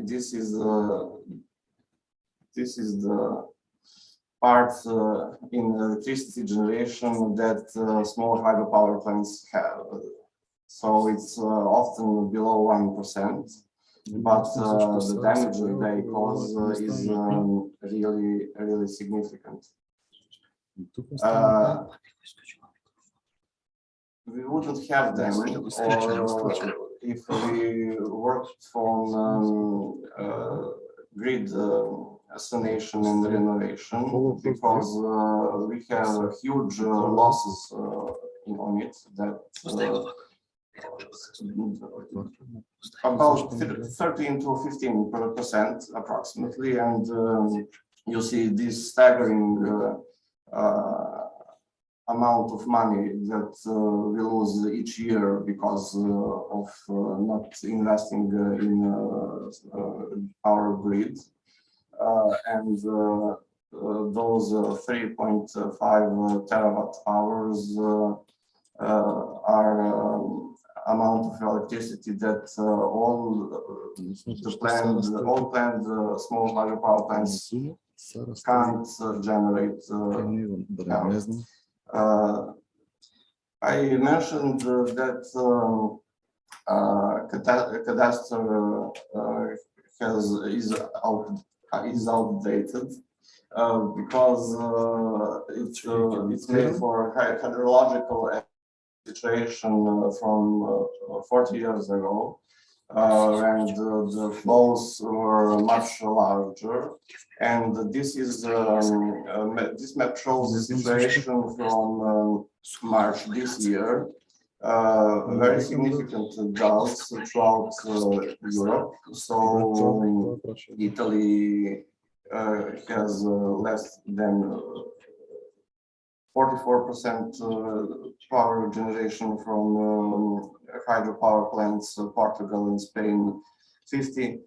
this is the part in electricity generation that small hydropower plants have. So it's often below 1%. but the damage they cause is really significant. We wouldn't have them if we worked on grid sanation and renovation, because we have huge losses on it that about 13 to 15% approximately, and you see this staggering amount of money that we lose each year because of not investing in our grid, and those 3.5 terawatt hours are amount of electricity that all planned small hydropower plants can't generate. I mentioned that cadastre is outdated because it's made for hydrological situation from 40 years ago, and the flows were much larger. And this is this map shows the situation from March this year. Very significant droughts throughout Europe. So Italy has less than 44% power generation from hydropower plants, Portugal and Spain 50%,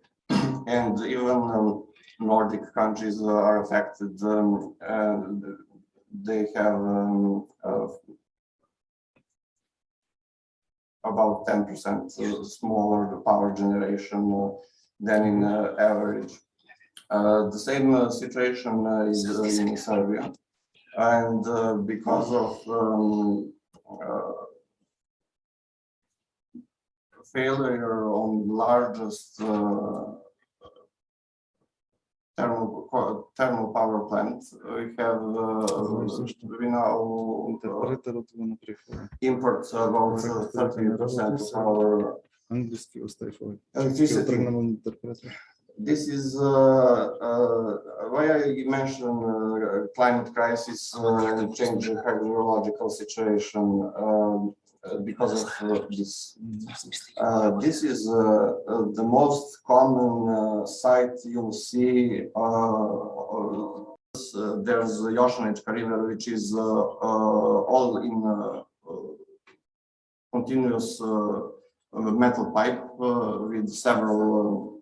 and even Nordic countries are affected. They have about 10% smaller power generation than in average. The same situation is in Serbia. And because of failure on largest thermal power plant, we have we now import about 30% of our electricity. This is why I mentioned climate crisis and change in hydrological situation because of this. This is the most common site you'll see. There's the Jošanička River, which is all in continuous metal pipe with several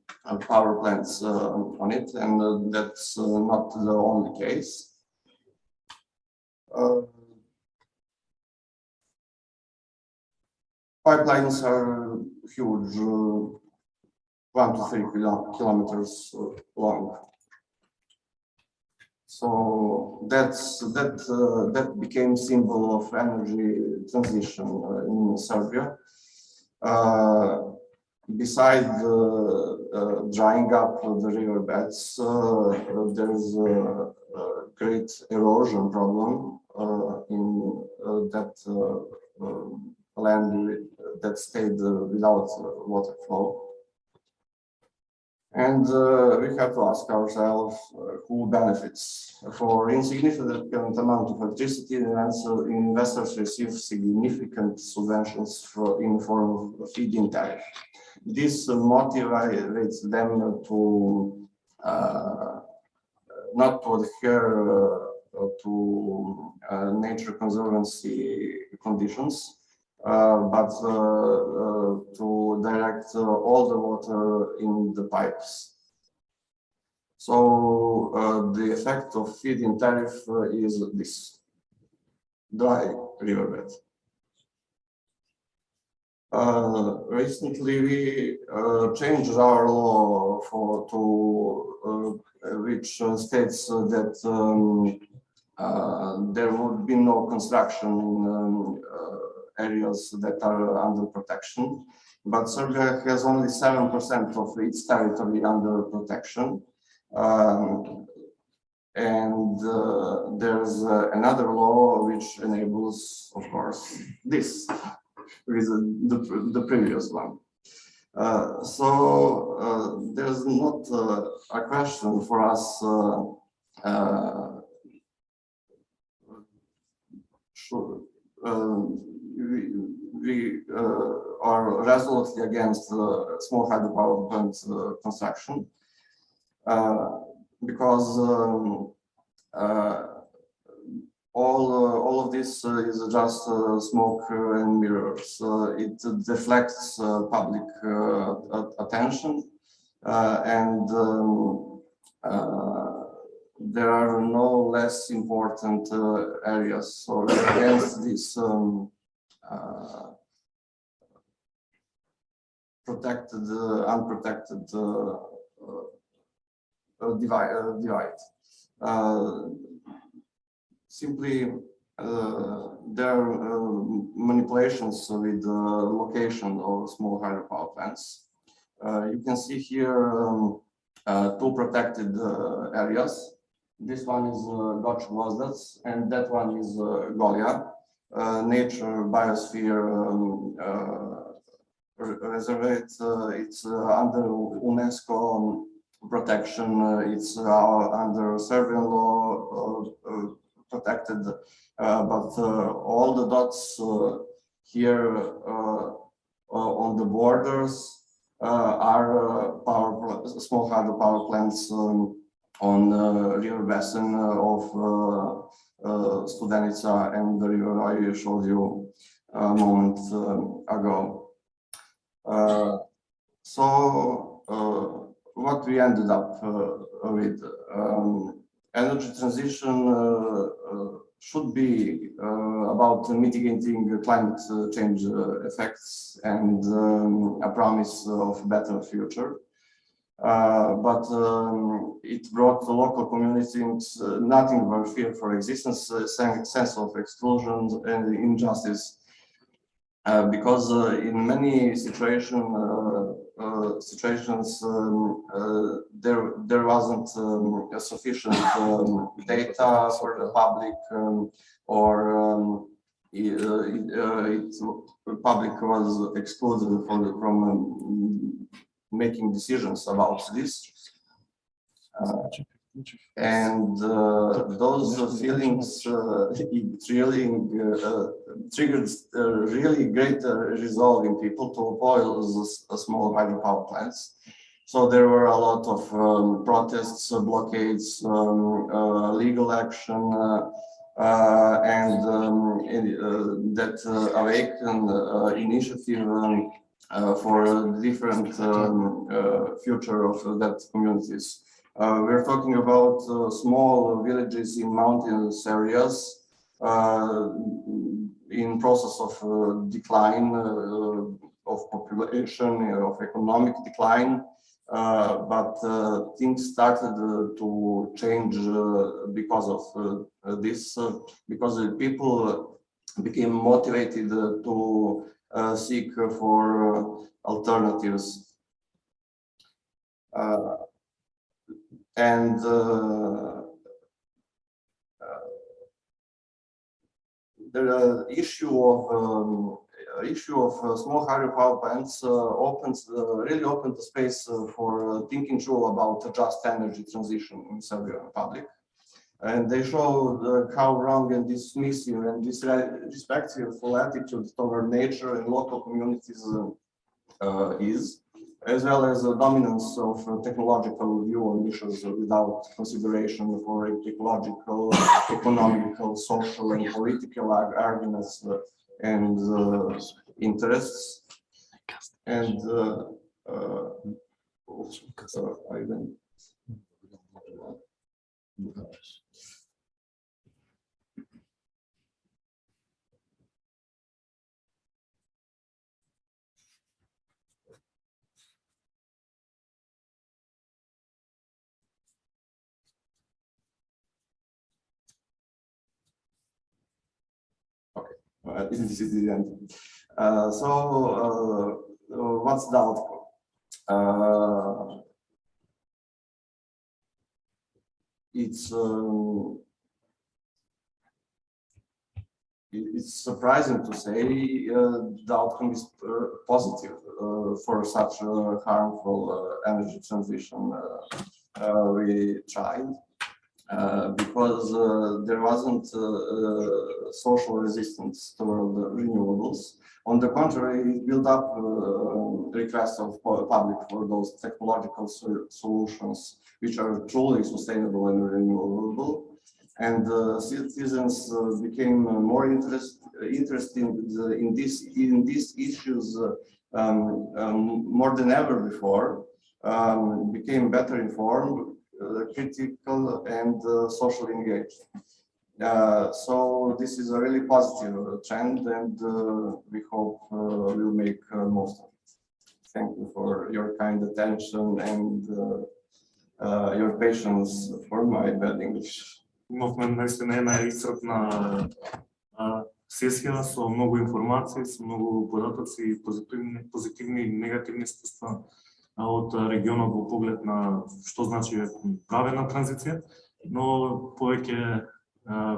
power plants on it, and that's not the only case. Pipelines are huge, 1 to 3 kilometers long. So that became symbol of energy transition in Serbia. Besides drying up the riverbeds, there is a great erosion problem in that land that stayed without water flow. And we have to ask ourselves who benefits. For insignificant amount of electricity, investors receive significant subventions in form of feed-in tariff. This motivates them to not to adhere to nature conservancy conditions, but to direct all the water in the pipes. So the effect of feed-in tariff is this: dry riverbed. Recently, we changed our law which states that there would be no construction in areas that are under protection. but Serbia has only 7% of its territory under protection. And there's another law which enables, of course, this with the previous one. So there's not a question for us we are resolutely against small hydropower plant construction because all of this is just smoke and mirrors. It deflects public attention and there are no less important areas. So against this protected, unprotected divide. Simply, there are manipulations with the location of small hydropower plants. You can see here two protected areas. This one is Goč Gvozdac, and that one is Golia, nature biosphere reservate. It's under UNESCO protection. It's under Serbian law protected, but all the dots here on the borders are small hydropower plants on the river basin of Studenica and the river I showed you a moment ago. So what we ended up with, energy transition should be about mitigating climate change effects and a promise of better future. But it brought the local communities nothing but fear for existence, sense of exclusion and injustice. Because in many situations there wasn't sufficient data for the public, or the public was excluded from making decisions about this. And those feelings it really triggered really great resolve in people to oppose small hydropower plants. So there were a lot of protests, blockades, legal action, and that awakened initiative for different future of that communities. We're talking about small villages in mountainous areas in process of decline of population, of economic decline, but things started to change because of this, because the people became motivated to seek for alternatives. And the issue of small hydropower plants really opened the space for thinking through about a just energy transition in Serbian Republic. And they showed how wrong and dismissive and disrespectful attitude toward nature and local communities is, as well as the dominance of technological view on issues without consideration for ecological, economical, social, and political arguments and interests. And this is the end. So what's the outcome? It's surprising to say the outcome is positive for such a harmful energy transition we tried, because there wasn't social resistance toward the renewables. On the contrary, it built up requests of public for those technological solutions which are truly sustainable and renewable. And citizens became more interested in these issues more than ever before, became better informed, critical, and socially engaged. So this is a really positive trend, and we hope we'll make most of it. Thank you for your kind attention and your patience for my bad English. Имавме наистина една исцрпна сесија со многу информации, со многу податоци, позитивни и негативни искуства од регионот во поглед на што значи правена транзиција, но повеќе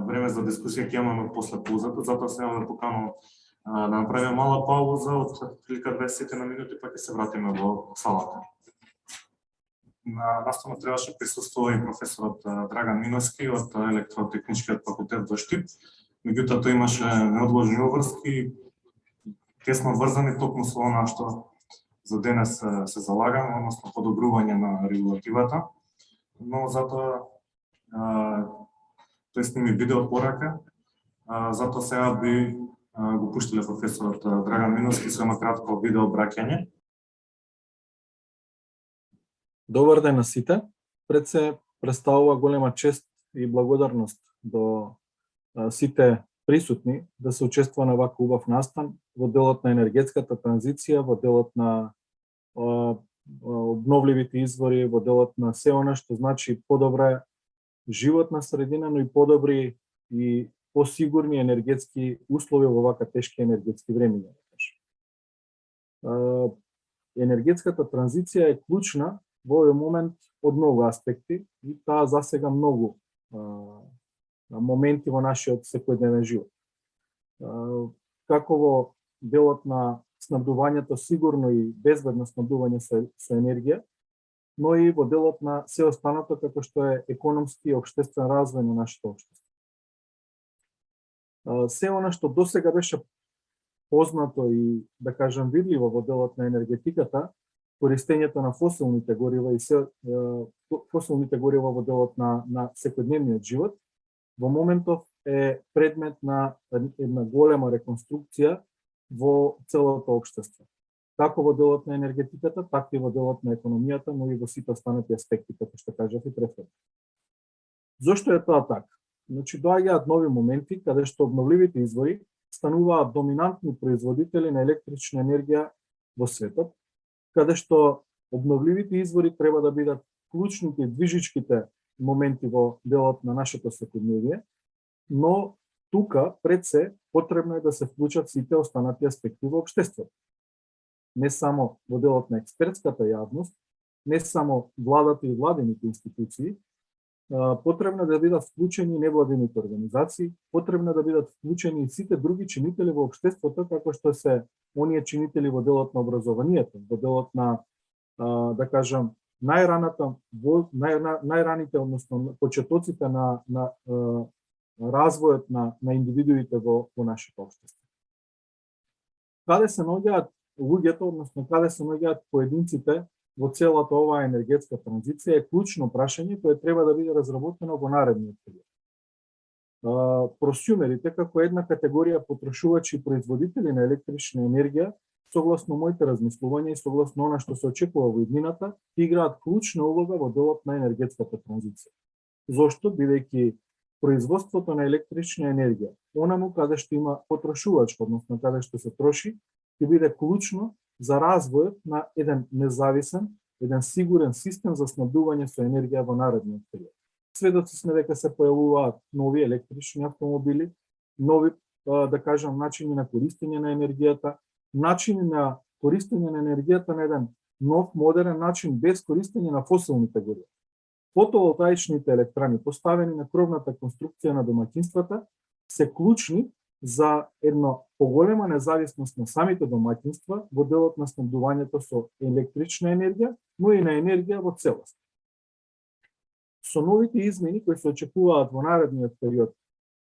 време за дискусија ќе имаме после паузата, затоа се имаме покано да направиме мала пауза од прилика 20 на минути, па ќе се вратиме во салата. На настана требаше присуствува и професорот Драган Миновски од електротехничкиот факултет во Штип. Меѓутоа тој имаше неодложни обврски, тесно врзани токму со она што за денес се залагаме, односно подобрување на регулативата. Но затоа тој сними видео порака, затоа сега би го пуштиле професорот Драган Миновски со едно кратко видео обраќање. Добар ден на сите. Пред се представува голема чест и благодарност до сите присутни да се учествува на вака убав настан во делот на енергетската транзиција, во делот на обновливите извори, во делот на се она што значи подобра животна средина, но и подобри и посигурни енергетски услови во вака тешки енергетски времиња. Енергетската транзиција е клучна во овој момент од многу аспекти и таа засега многу моменти во нашиот секојдневен живот. Како во делот на снабдувањето сигурно и безбедно снабдување со енергија, но и во делот на се останато како што е економски и општествен развој на нашето општество. Се она што досега беше познато и, да кажам, видливо во делот на енергетиката, користењето на фосилните горива и фосилните горива во делот на секојдневниот живот, во моментов е предмет на една голема реконструкција во целото општество. Како во делот на енергетиката, така и во делот на економијата, но и во сите останати аспекти, како што кажав и претходно. Зошто е тоа така? Значи, доаѓаат нови моменти каде што обновливите извори стануваат доминантни производители на електрична енергија во светот, каде што обновливите извори треба да бидат клучните и движичките моменти во делот на нашето секојдневие, но тука пред се потребно е да се вклучат сите останати аспекти во општеството. Не само во делот на експертската јавност, не само владата и владените институции, потребно е да бидат вклучени невладените организации, потребно е да бидат вклучени и сите други чинители во општеството, како што се оние чинители во делот на образованието, во делот на, да кажам, најраните, односно почетоците на развојот на индивидуите во нашето општество. Каде се наоѓаат луѓето, односно каде се наоѓаат поединците во целата оваа енергетска транзиција е клучно прашање кое треба да биде разработено во наредниот период. Просумерите како една категорија потрошувачи и производители на електрична енергија, согласно моите размислувања и согласно она што се очекува во иднината, играат клучна улога во делот на енергетската транзиција. Зошто? Бидејќи производството на електрична енергија, онаму каде што има потрошувач, односно каде што се троши, ќе биде клучно за развојот на еден независен, еден сигурен систем за снабдување со енергија во наредниот период. Сведоци сме дека се појавуваат нови електрични автомобили, нови, да кажам, начини на користење на енергијата, начини на користење на енергијата на еден нов, модерен начин без користење на фосилните горива. Фотоволтаичните електрани поставени на кровната конструкција на домаќинствата се клучни за едно поголема независност на самите домаќинства во делот на снабдувањето со електрична енергија, но и на енергија во целост. Со новите измени кои се очекуваат во наредниот период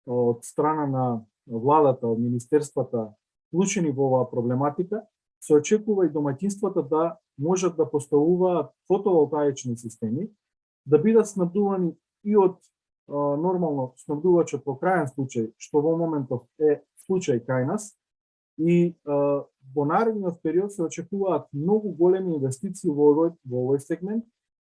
од страна на владата, од министерствата, вклучени во оваа проблематика, се очекува и домаќинствата да можат да поставуваат фотоволтаични системи, да бидат снабдувани и од нормално снабдувачот во крајен случај, што во моментов е случај кај нас, и во наредниот период се очекуваат многу големи инвестиции во овој сегмент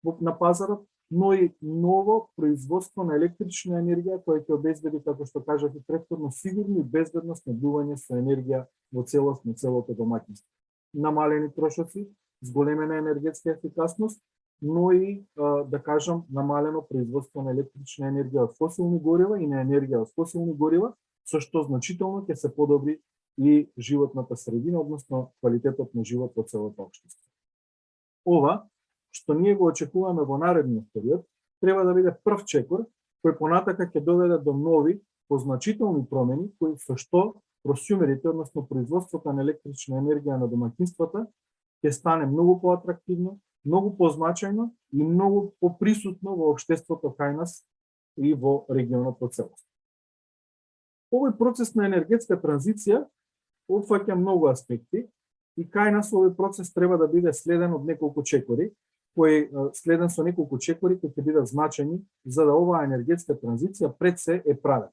на пазарот, но и ново производство на електрична енергија која ќе обезбеди, како што кажав и претходно, сигурно и безбедно снабдување со енергија во целост на целото домаќинство. Намалени трошоци, зголемена енергетска ефикасност, но и, да кажам, намалено производство на електрична енергија од фосилни горива и на енергија од фосилни горива, со што значително ќе се подобри и животната средина, односно квалитетот на живот во целото општество. Ова, што ние го очекуваме во наредниот период, треба да биде прв чекор кој понатака ќе доведе до нови, позначителни промени, кои со што просумерите, односно производството на електрична енергија на домаќинствата, ќе стане многу поатрактивно, многу позначајно и многу поприсутно во општеството кај нас и во регионот во целост. Овој процес на енергетска транзиција опфаќа многу аспекти и кај нас овој процес треба да биде следен од неколку чекори, следен со неколку чекори кои ќе бидат значајни за да оваа енергетска транзиција пред се е правена.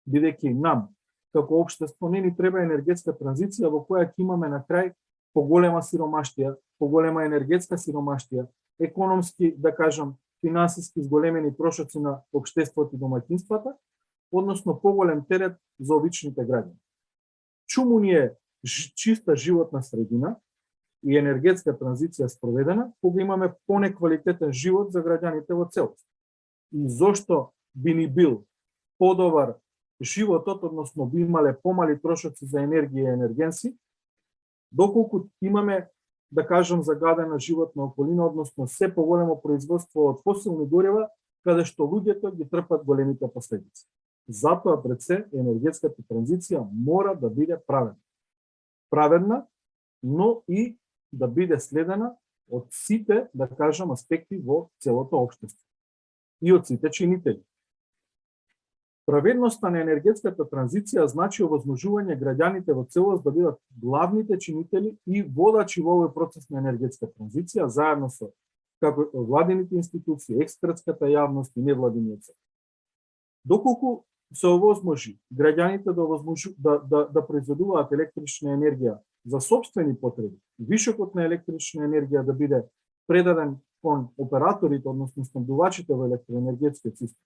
Бидејќи нам, како општество, не ни треба енергетска транзиција во која ќе имаме на крај поголема сиромаштија, поголема енергетска сиромаштија, економски, да кажам, финансиски зголемени трошоци на општеството и домаќинствата, односно поголем терет за обичните граѓани. Чуму ни е чиста животна средина и енергетска транзиција спроведена, кога имаме понеквалитетен живот за граѓаните во целост. И зошто би ни бил подобар животот, односно би имале помали трошоци за енергија и енергенси, доколку имаме, да кажам, загадена животна околина, односно се поголемо производство од фосилни горива, каде што луѓето ги трпат големите последици. Затоа пред се енергетската транзиција мора да биде праведна, но и да биде следена од сите, да кажам, аспекти во целото општество и од сите чинители. Праведноста на енергетската транзиција значи овозможување граѓаните во целост да бидат главните чинители и водачи во овој процес на енергетска транзиција, заедно со како владините институции, експертската јавност и невладиниот сектор. Доколку се овозможи граѓаните да произведуваат електрична енергија за сопствени потреби, вишокот на електрична енергија да биде предаден кон операторите, односно снабдувачите во електроенергетскиот систем.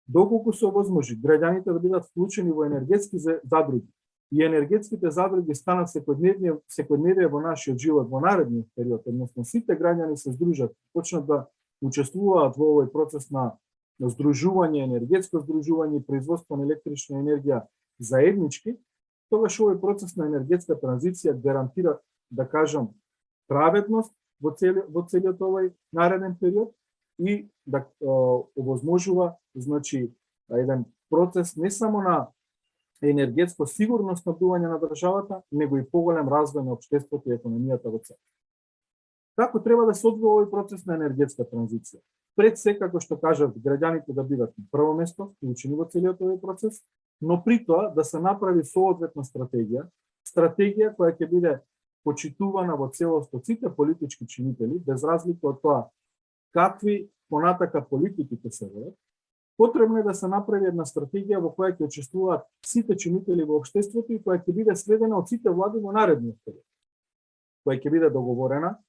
Доколку се овозможи граѓаните да бидат вклучени во енергетски задруги и енергетските задруги станат секојдневие во нашиот живот во наредниот период, односно сите граѓани се здружат, почнат да учествуваат во овој процес на здружување, енергетско здружување и производство на електрична енергија заеднички, тогаш овој процес на енергетска транзиција гарантира, да кажам, праведност во целиот овој нареден период и да овозможува, значи, еден процес не само на енергетско сигурно снабдување на државата, него и поголем развој на општеството и економијата во целост. Како треба да се одвива овој процес на енергетска транзиција? Пред се, како што кажав, граѓаните да бидат на прво место, вклучени во целиот овој процес, но при тоа да се направи соодветна стратегија која ќе биде почитувана во целост од сите политички чинители, без разлика од тоа какви понатака политики ќе се водат. Потребно е да се направи една стратегија во која ќе учествуваат сите чинители во општеството и која ќе биде следена од сите влади во наредниот период, која ќе биде договорена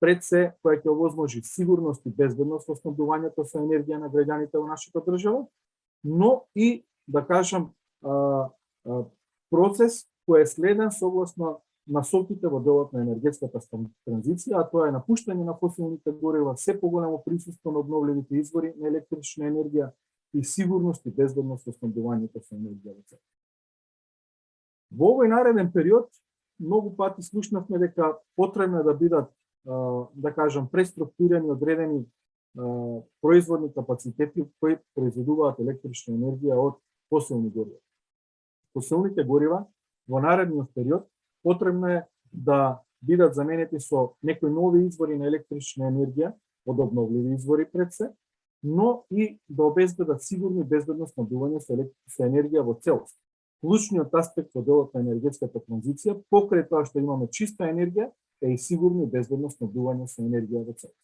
пред се, која ќе овозможи сигурност и безбедност во снабдувањето со енергија на граѓаните во нашата држава, но и, да кажам, процес кој е следен согласно насоките во делот на енергетската транзиција, а тоа е напуштање на фосилните горива, се поголемо присуство на обновливите извори на електрична енергија и сигурност и безбедност во снабдувањето со енергија во целост. Во овој нареден период многу пати слушнавме дека потребно е да бидат, да кажам, преструктурирани, одредени производни капацитети кои произведуваат електрична енергија од фосилни горива. Фосилните горива во наредниот период потребно е да бидат заменети со некои нови извори на електрична енергија од обновливи извори пред се, но и да обезбедат сигурно и безбедно снабдување со енергија во целост. Клучниот аспект во делот на енергетската транзиција, покрај тоа што имаме чиста енергија, е и сигурно и безбедно снабдување со енергија во целост.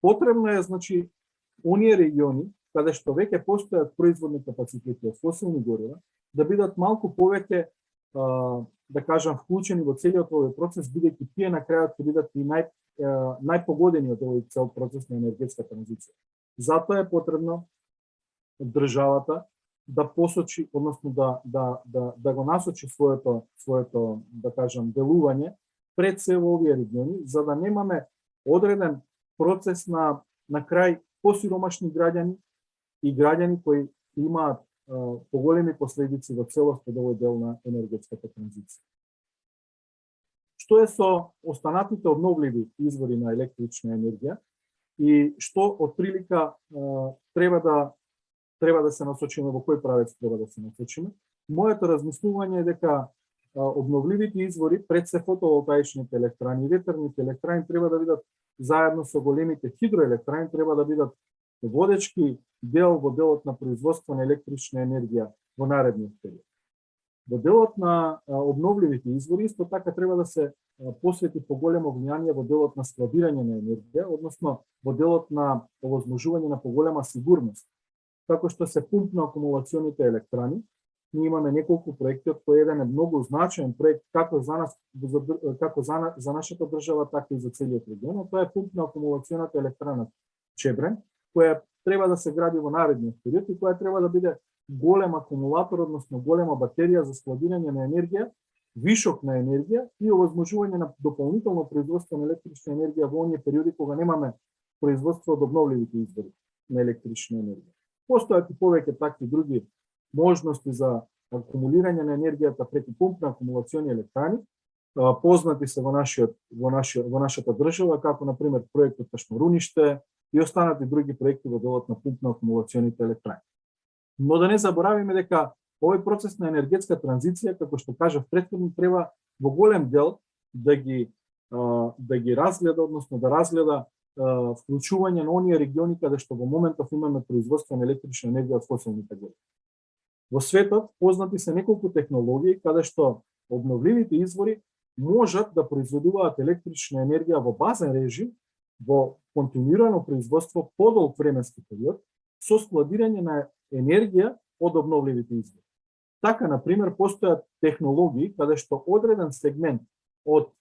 Потребно е, значи, оние региони каде што веќе постојат производни капацитети од фосилни горива, да бидат малку повеќе, да кажам, вклучени во целиот овој процес, бидејќи тие на крајот ќе бидат и најпогодени од овој цел процес на енергетска транзиција. Затоа е потребно државата да посочи, односно да го насочи своето, да кажам, делување пред се во овие региони, за да немаме одреден процес на крај посиромашни граѓани и граѓани кои имаат поголеми последици во целост од овој дел на енергетската транзиција. Што е со останатите обновливи извори на електрична енергија и што од прилика треба да се насочиме, во кој правец треба да се насочиме? Моето размислување е дека обновливите извори, пред се фотоволтаичните електрани и ветерните електрани, треба да бидат заедно со големите хидроелектрани, треба да бидат водечки дел во делот на производство на електрична енергија во наредниот период. Во делот на обновливите извори исто така треба да се посвети поголемо внимание во делот на складирање на енергија, односно во делот на овозможување на поголема сигурност. Како што се пумпно акумулационите електрани, ние имаме неколку проекти, од кои еден е многу значаен проект како за нас, како за нашата држава, така и за целиот регион. Тоа е пумпно акумулационата електрана Чебрен, која треба да се гради во наредниот период и која треба да биде голем акумулатор, односно голема батерија за складирање на енергија, вишок на енергија и овозможување на дополнително производство на електрична енергија во оние периоди кога немаме производство од обновливите извори на електрична енергија. Постојат и повеќе такви други можности за акумулирање на енергијата преку пумпни акумулациони електрани, познати се во нашата држава, како на пример проектот Ташмаруниште и останати други проекти во делот на пумпни акумулационите електрани. Но да не заборавиме дека овој процес на енергетска транзиција, како што кажав претходно, треба во голем дел да ги разгледа, односно да разгледа вклучување на оние региони каде што во моментов имаме производство на електрична енергија од фосилните горива. Во светот познати се неколку технологии каде што обновливите извори можат да произведуваат електрична енергија во базен режим, во континуирано производство подолг временски период, со складирање на енергија од обновливите извори. Така, например, постојат технологии каде што одреден сегмент од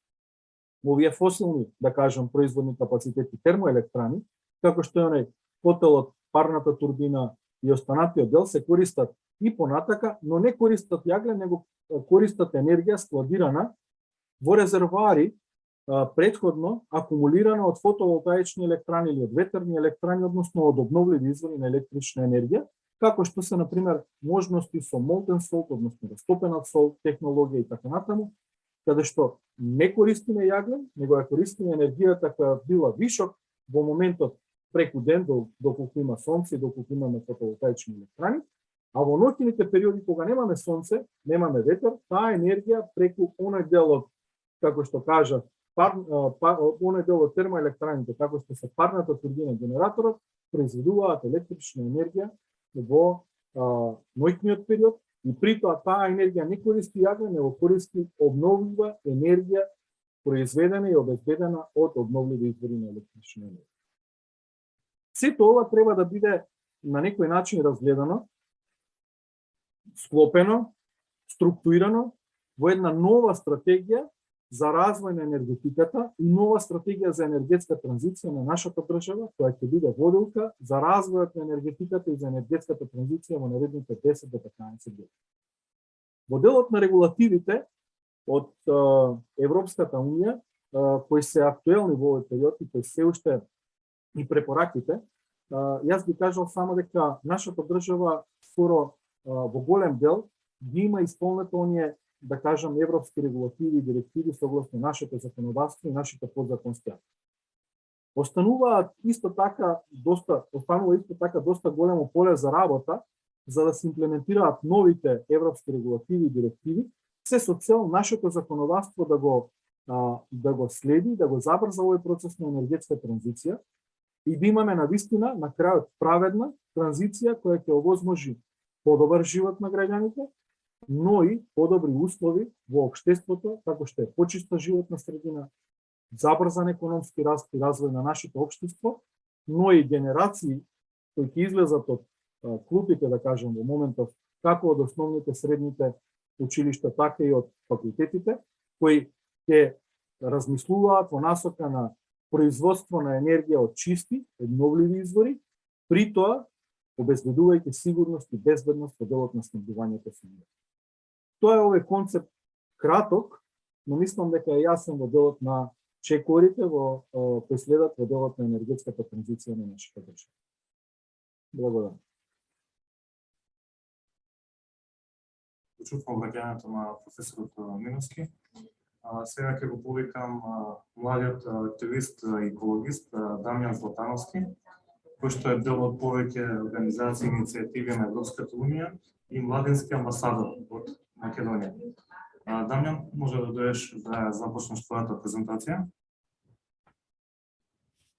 овие фосилни, да кажам, производни капацитети термоелектрани, како што е оној котелот, парната турбина и останатиот дел се користат и понатака, но не користат јаглен, него користат енергија складирана во резервоари претходно акумулирана од фотоволтаични електрани или од ветерни електрани, односно од обновливи извори на електрична енергија, како што се, например, можности со molten salt, односно растопенат сол, технологија и така натаму, каде што не користиме јаглен, него ја користиме енергијата која била вишок во моментот преку ден, доколку има сонце и доколку имаме фотоволтаични електрани, а во ноќните периоди кога немаме сонце, немаме ветер, таа енергија преку оној дел од, како што кажа, оној дел од термоелектраните, како што се парната турбина генераторот, произведуваат електрична енергија во ноќниот период и при тоа таа енергија не користи јаглен, него користи обновлива енергија произведена и обезбедена од обновливи извори на електрична енергија. Сето ова треба да биде на некој начин разгледано, склопено, структурирано во една нова стратегија за развој на енергетиката и нова стратегија за енергетска транзиција на нашата држава, која ќе биде водилка за развојот на енергетиката и за енергетската транзиција во наредните 10 до 15 години. Во делот на регулативите од Европската унија, кои се актуелни во овој период и кои се уште и препораките, јас би кажал само дека нашата држава скоро во голем дел ги има исполнето оние да кажам, европски регулативи и директиви согласно нашето законодавство и нашите подзаконски акти. Останува исто така доста големо поле за работа за да се имплементираат новите европски регулативи и директиви, се со цел нашето законодавство да го следи, да го забрза овој процес на енергетска транзиција и да имаме навистина на крајот праведна транзиција која ќе овозможи подобар живот на граѓаните, но и подобри услови во општеството, како што е почиста животна средина, забрзан економски раст и развој на нашето општество, но и генерации кои ќе излезат од клупите, да кажем, во моментов, како од основните средните училишта, така и од факултетите, кои ќе размислуваат во насока на производство на енергија од чисти, обновливи извори, при тоа обезбедувајќи сигурност и безбедност во делот на снабдувањето со енергија. Тоа е овој концепт краток, но мислам дека е јасен во делот на чекорите кои следат во делот на енергетската транзиција на нашата држава. Благодарам. Чувствам враќањето на професорот Миновски. Сега ќе го повикам младиот активист и екологист Дамјан Златановски, кој што е дел од повеќе организации и иницијативи на Европската унија и младински амбасадор од Македонија. Дамјан, може да дојдеш да започнеш твојата презентација?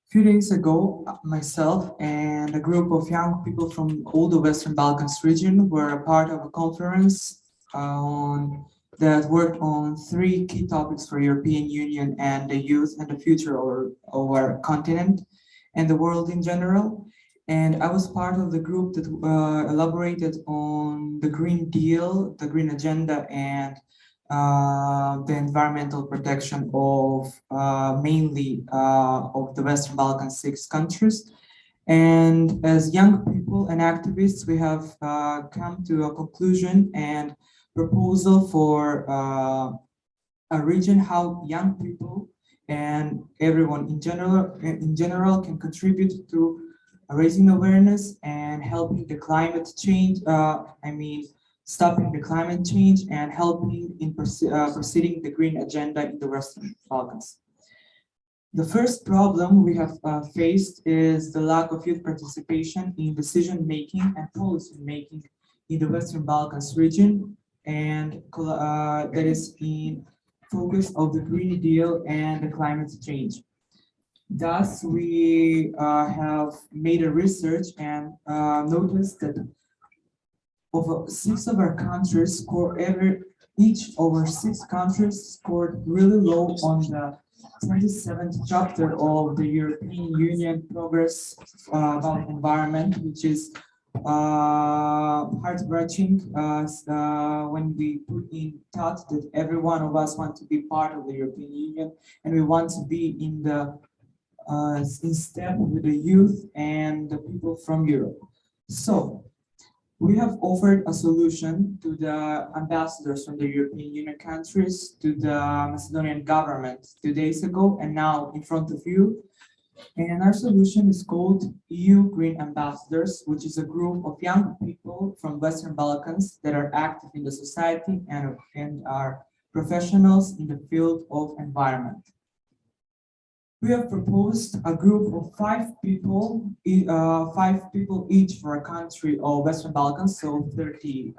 Few days ago, myself and a group of young people from all the Western Balkans region were a part of a conference that worked on 3 key topics for European Union and the youth and the future of our continent and the world in general. And I was part of the group that elaborated on the Green Deal, the Green Agenda, and the environmental protection of mainly of the Western Balkan 6 countries. And as young people and activists, we have come to a conclusion and proposal for a region how young people and everyone in general can contribute to raising awareness and helping the climate change. Stopping the climate change and helping in proceeding the green agenda in the Western Balkans. The first problem we have faced is the lack of youth participation in decision-making and policy-making in the Western Balkans region, and that is in focus of the Green Deal and the climate change. Thus, we have made a research and noticed that over 6 of our countries each of our 6 countries scored really low on the 27th chapter of the European Union Progress about Environment, which is heart-wrenching when we put in thought that every one of us want to be part of the European Union and we want to be in step with the youth and the people from Europe. So we have offered a solution to the ambassadors from the European Union countries, to the Macedonian government 2 days ago, and now in front of you. And our solution is called EU Green Ambassadors, which is a group of young people from Western Balkans that are active in the society and are professionals in the field of environment. We have proposed a group of 5 people each for a country of Western Balkans, so 30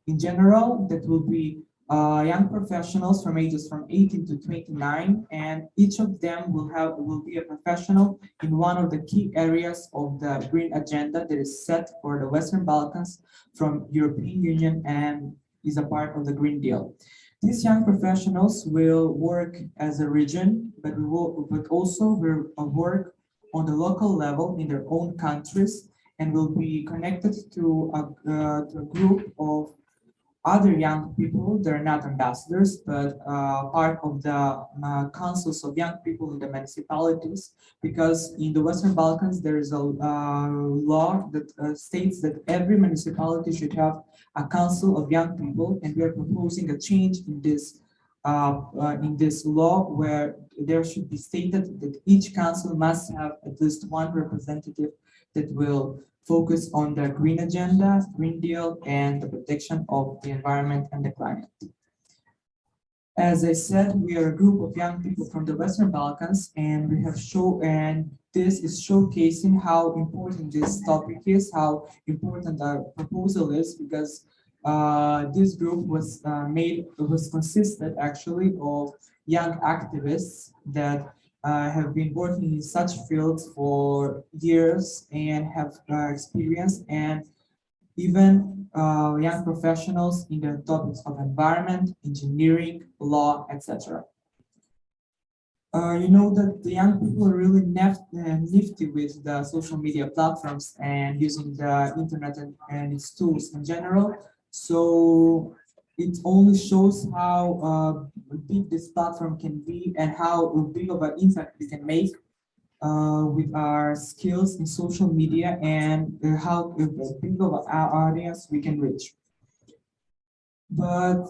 in general. That will be young professionals from ages from 18 to 29, and each of them will be a professional in one of the key areas of the green agenda that is set for the Western Balkans from European Union and is a part of the Green Deal. These young professionals will work as a region, but also will work on the local level in their own countries and will be connected to a group of other young people that are not ambassadors, but part of the councils of young people in the municipalities, because in the Western Balkans, there is a law that states that every municipality should have a council of young people, and we are proposing a change in this law where there should be stated that each council must have at least one representative that will focus on the green agenda, Green Deal, and the protection of the environment and the climate. As I said, we are a group of young people from the Western Balkans, and this is showcasing how important this topic is, how important our proposal is, because this group was consisted actually of young activists that have been working in such fields for years and have experience, and even young professionals in the topics of environment, engineering, law, etc. You know that the young people are really nifty with the social media platforms and using the internet and its tools in general. So it only shows how big this platform can be and how big of an impact we can make with our skills in social media, and how big of our audience we can reach. But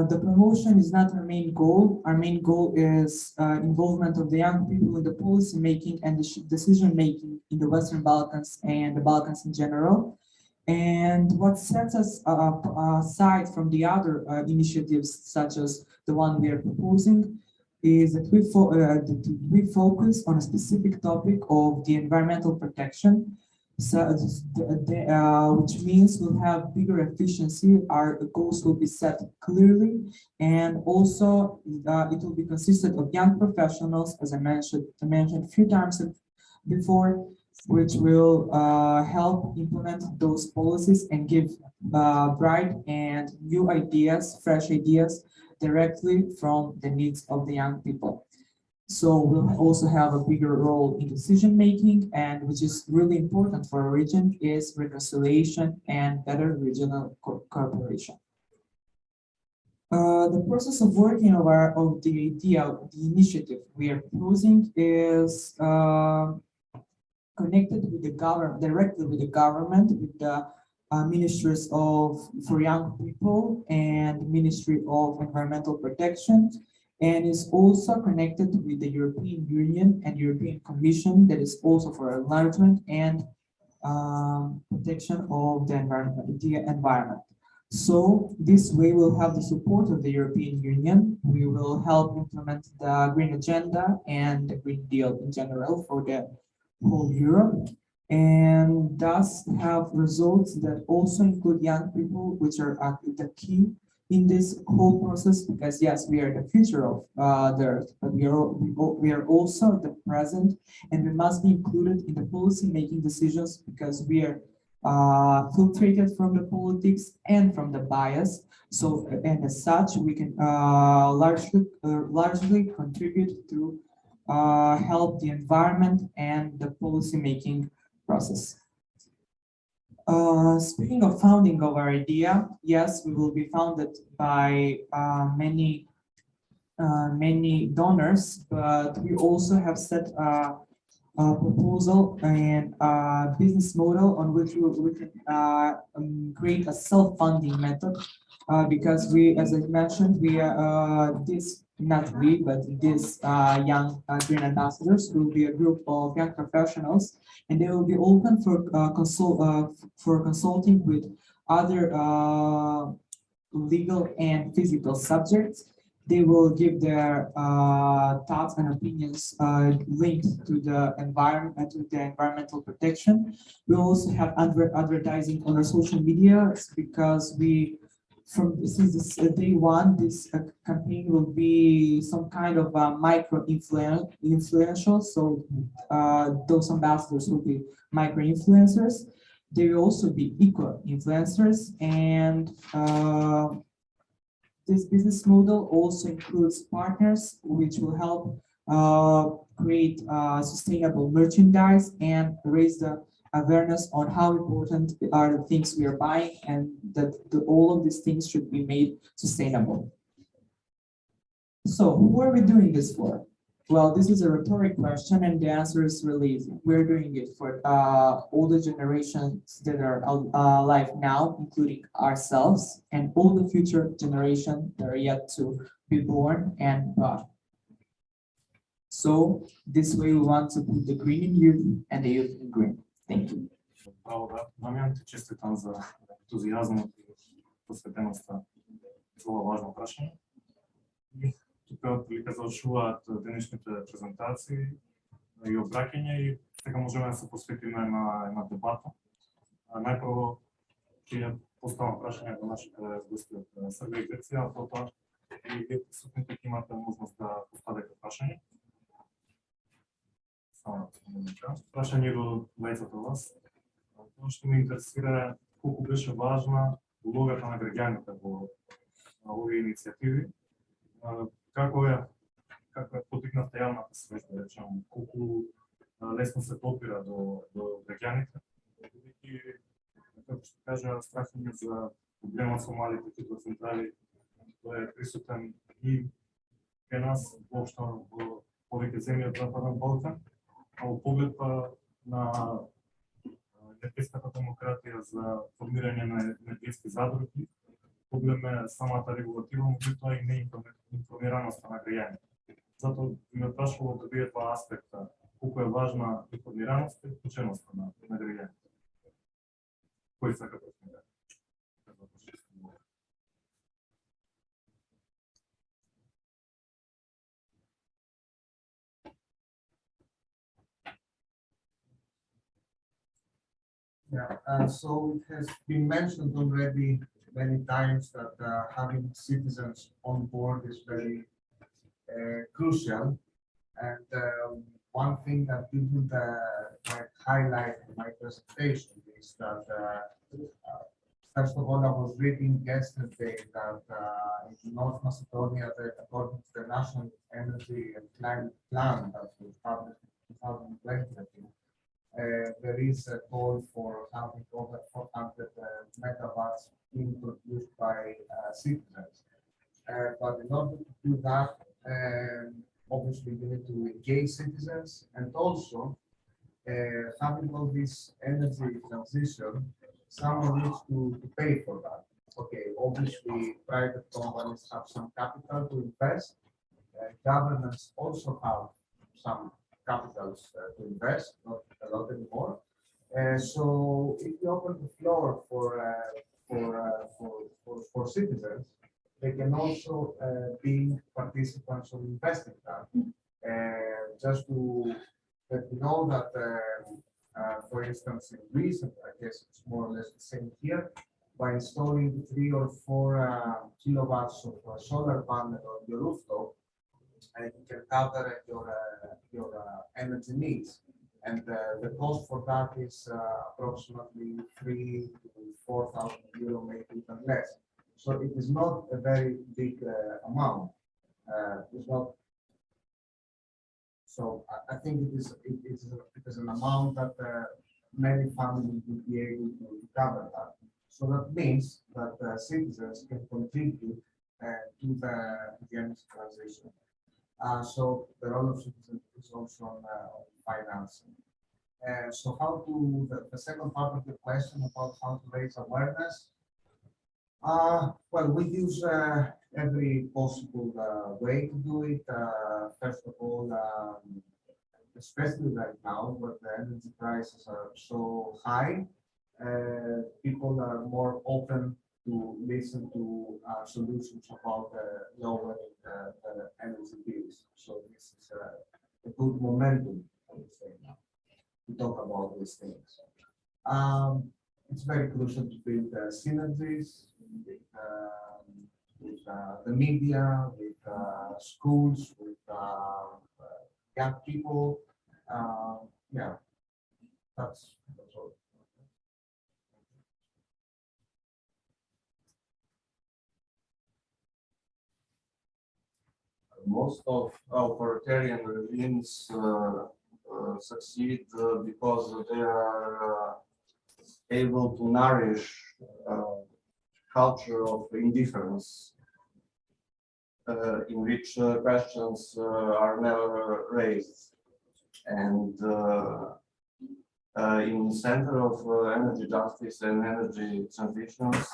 the promotion is not our main goal. Our main goal is involvement of the young people in the policy making and the decision making in the Western Balkans and the Balkans in general. And what sets us aside from the other initiatives, such as the one we are proposing, is that we focus on a specific topic of the environmental protection, which means we'll have bigger efficiency. Our goals will be set clearly, and also it will be consistent of young professionals, as I mentioned a few times before, which will help implement those policies and give bright and new ideas, fresh ideas, directly from the needs of the young people. So we'll also have a bigger role in decision making, and which is really important for our region is reconciliation and better regional cooperation. The process of working of the idea, of the initiative we are proposing is connected with the government, directly with the government, with the ministries for young people and Ministry of Environmental Protection, and is also connected with the European Union and European Commission, that is also for enlargement and protection of the environment. So this way we'll have the support of the European Union. We will help implement the Green Agenda and the Green Deal in general for the whole Europe, and thus have results that also include young people, which are the key in this whole process, because yes, we are the future of the Earth, but we are also the present, and we must be included in the policy making decisions, because we are filtrated from the politics and from the bias. So, and as such, we can largely contribute to help the environment and the policy making process. Speaking of founding of our idea, yes, we will be founded by many donors, but we also have set a proposal and a business model on which we can create a self-funding method, because we, as I mentioned, we are not we, but these young green ambassadors will be a group of young professionals, and they will be open for consulting with other legal and physical subjects. They will give their thoughts and opinions linked to the environment, to the environmental protection. We also have advertising on our social media, because since day one, this campaign will be some kind of micro influential. So those ambassadors will be micro influencers. They will also be eco influencers, and this business model also includes partners, which will help create sustainable merchandise and raise the awareness on how important are the things we are buying, and that all of these things should be made sustainable. So who are we doing this for? Well, this is a rhetoric question, and the answer is really easy. We're doing it for all the generations that are alive now, including ourselves, and all the future generations that are yet to be born and brought. So this way we want to put the green in youth and the youth in green. Thank you. Право да, Дамјан, ти честитам за ентузијазмот и посветеноста за ова важно прашање. И тука отприлика завршуваат денешните презентации и обраќања и сега можеме да се посветиме на една дебата. Најпрво ќе поставам прашање до нашите гости од Србија и Грција, а потоа и вие присутните ќе имате можност да поставите прашање. Прашање до двајцата вас. Тоа што ме интересира колку беше важна улогата на граѓаните во овие иницијативи. Како е подигната јавната свест, да речем, колку лесно се допира до граѓаните, бидејќи, како што кажа, страхање за проблемот со малите хидроцентрали, тој е присутен и кај нас, воопшто во повеќе земји од Западен Балкан, а во поглед на енергетската демократија за формирање на енергетски задруги, проблем е самата регулатива, меѓутоа и неинформираноста на граѓаните. Затоа ме прашувало да види два аспекта, колку е важна информираноста и вклученоста на граѓаните. Кој сака да се Yeah, so it has been mentioned already many times that having citizens on board is very crucial. And one thing that didn't highlight in my presentation is that, first of all, I was reading yesterday that in North Macedonia, that according to the National Energy and Climate Plan that was published in 2020, there is a call for having over 400 megawatts being produced by citizens. But in order to do that, obviously you need to engage citizens, and also having all this energy transition, someone needs to pay for that. Okay, obviously private companies have some capital to invest. Governments also have some capitals to invest, not a lot anymore. So if you open the floor for citizens, they can also be participants of investing that. Just to let you know that, for instance, in Greece, I guess it's more or less the same here, by installing 3 or 4 kilowatts of solar panel on your rooftop, and you can cover your energy needs. And the cost for that is approximately 3,000 to 4,000 euro, maybe even less. So it is not a very big amount. It's not. So I think it is an amount that many families will be able to cover that. So that means that citizens can contribute to the energy transition. So the role of citizens is also on financing. So how to, the second part of the question about how to raise awareness. Well, we use every possible way to do it. First of all, especially right now where the energy prices are so high, people are more open to listen to solutions about lowering the energy bills. So this is a good momentum, I would say, now to talk about these things. It's very crucial to build synergies with the media, with schools, with young people. Yeah, that's all. Most of authoritarian regimes succeed because they are able to nourish culture of indifference in which questions are never raised. And in the center of energy justice and energy transitions,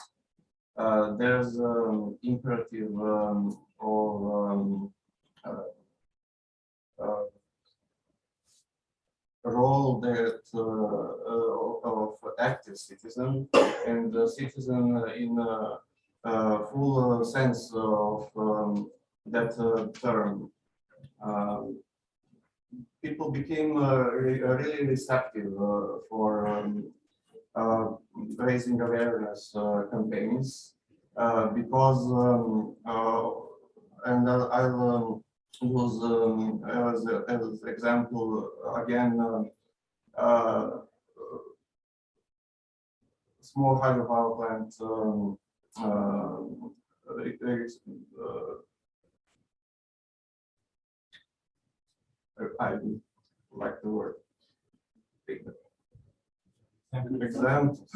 there's an imperative of role that active citizen, and a citizen in full sense of that term. People became really receptive for raising awareness campaigns because, and I'll use as example again small hydropower plant. I like the word. Example.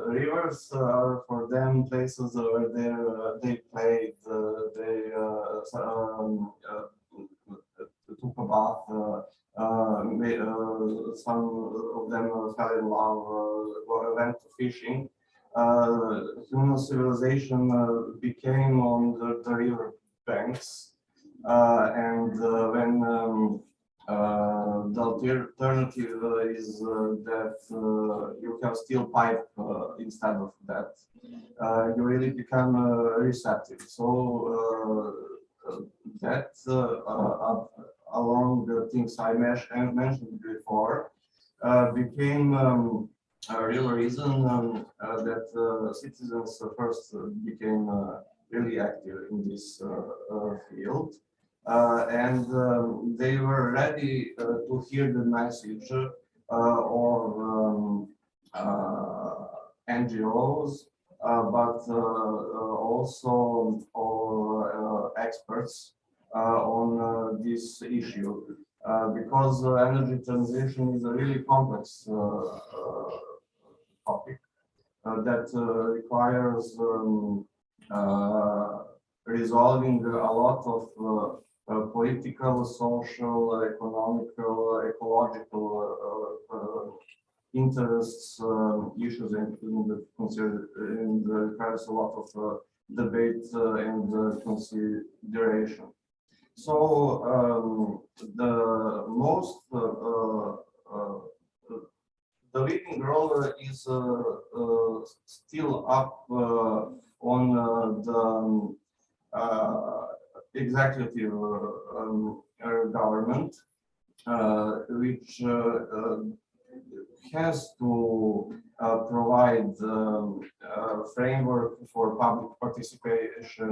Rivers are for them places where they played, they took a bath, some of them fell in love, went to fishing. Human civilization became on the river banks, and when the alternative is that you have steel pipe instead of that, you really become receptive. So that along the things I mentioned before became a real reason that citizens first became really active in this field. And they were ready to hear the message of NGOs, but also of experts on this issue, because energy transition is a really complex topic that requires resolving a lot of political, social, economical, ecological interests, issues, and requires a lot of debate and consideration. So the most the leading role is still up on the executive government, which has to provide a framework for public participation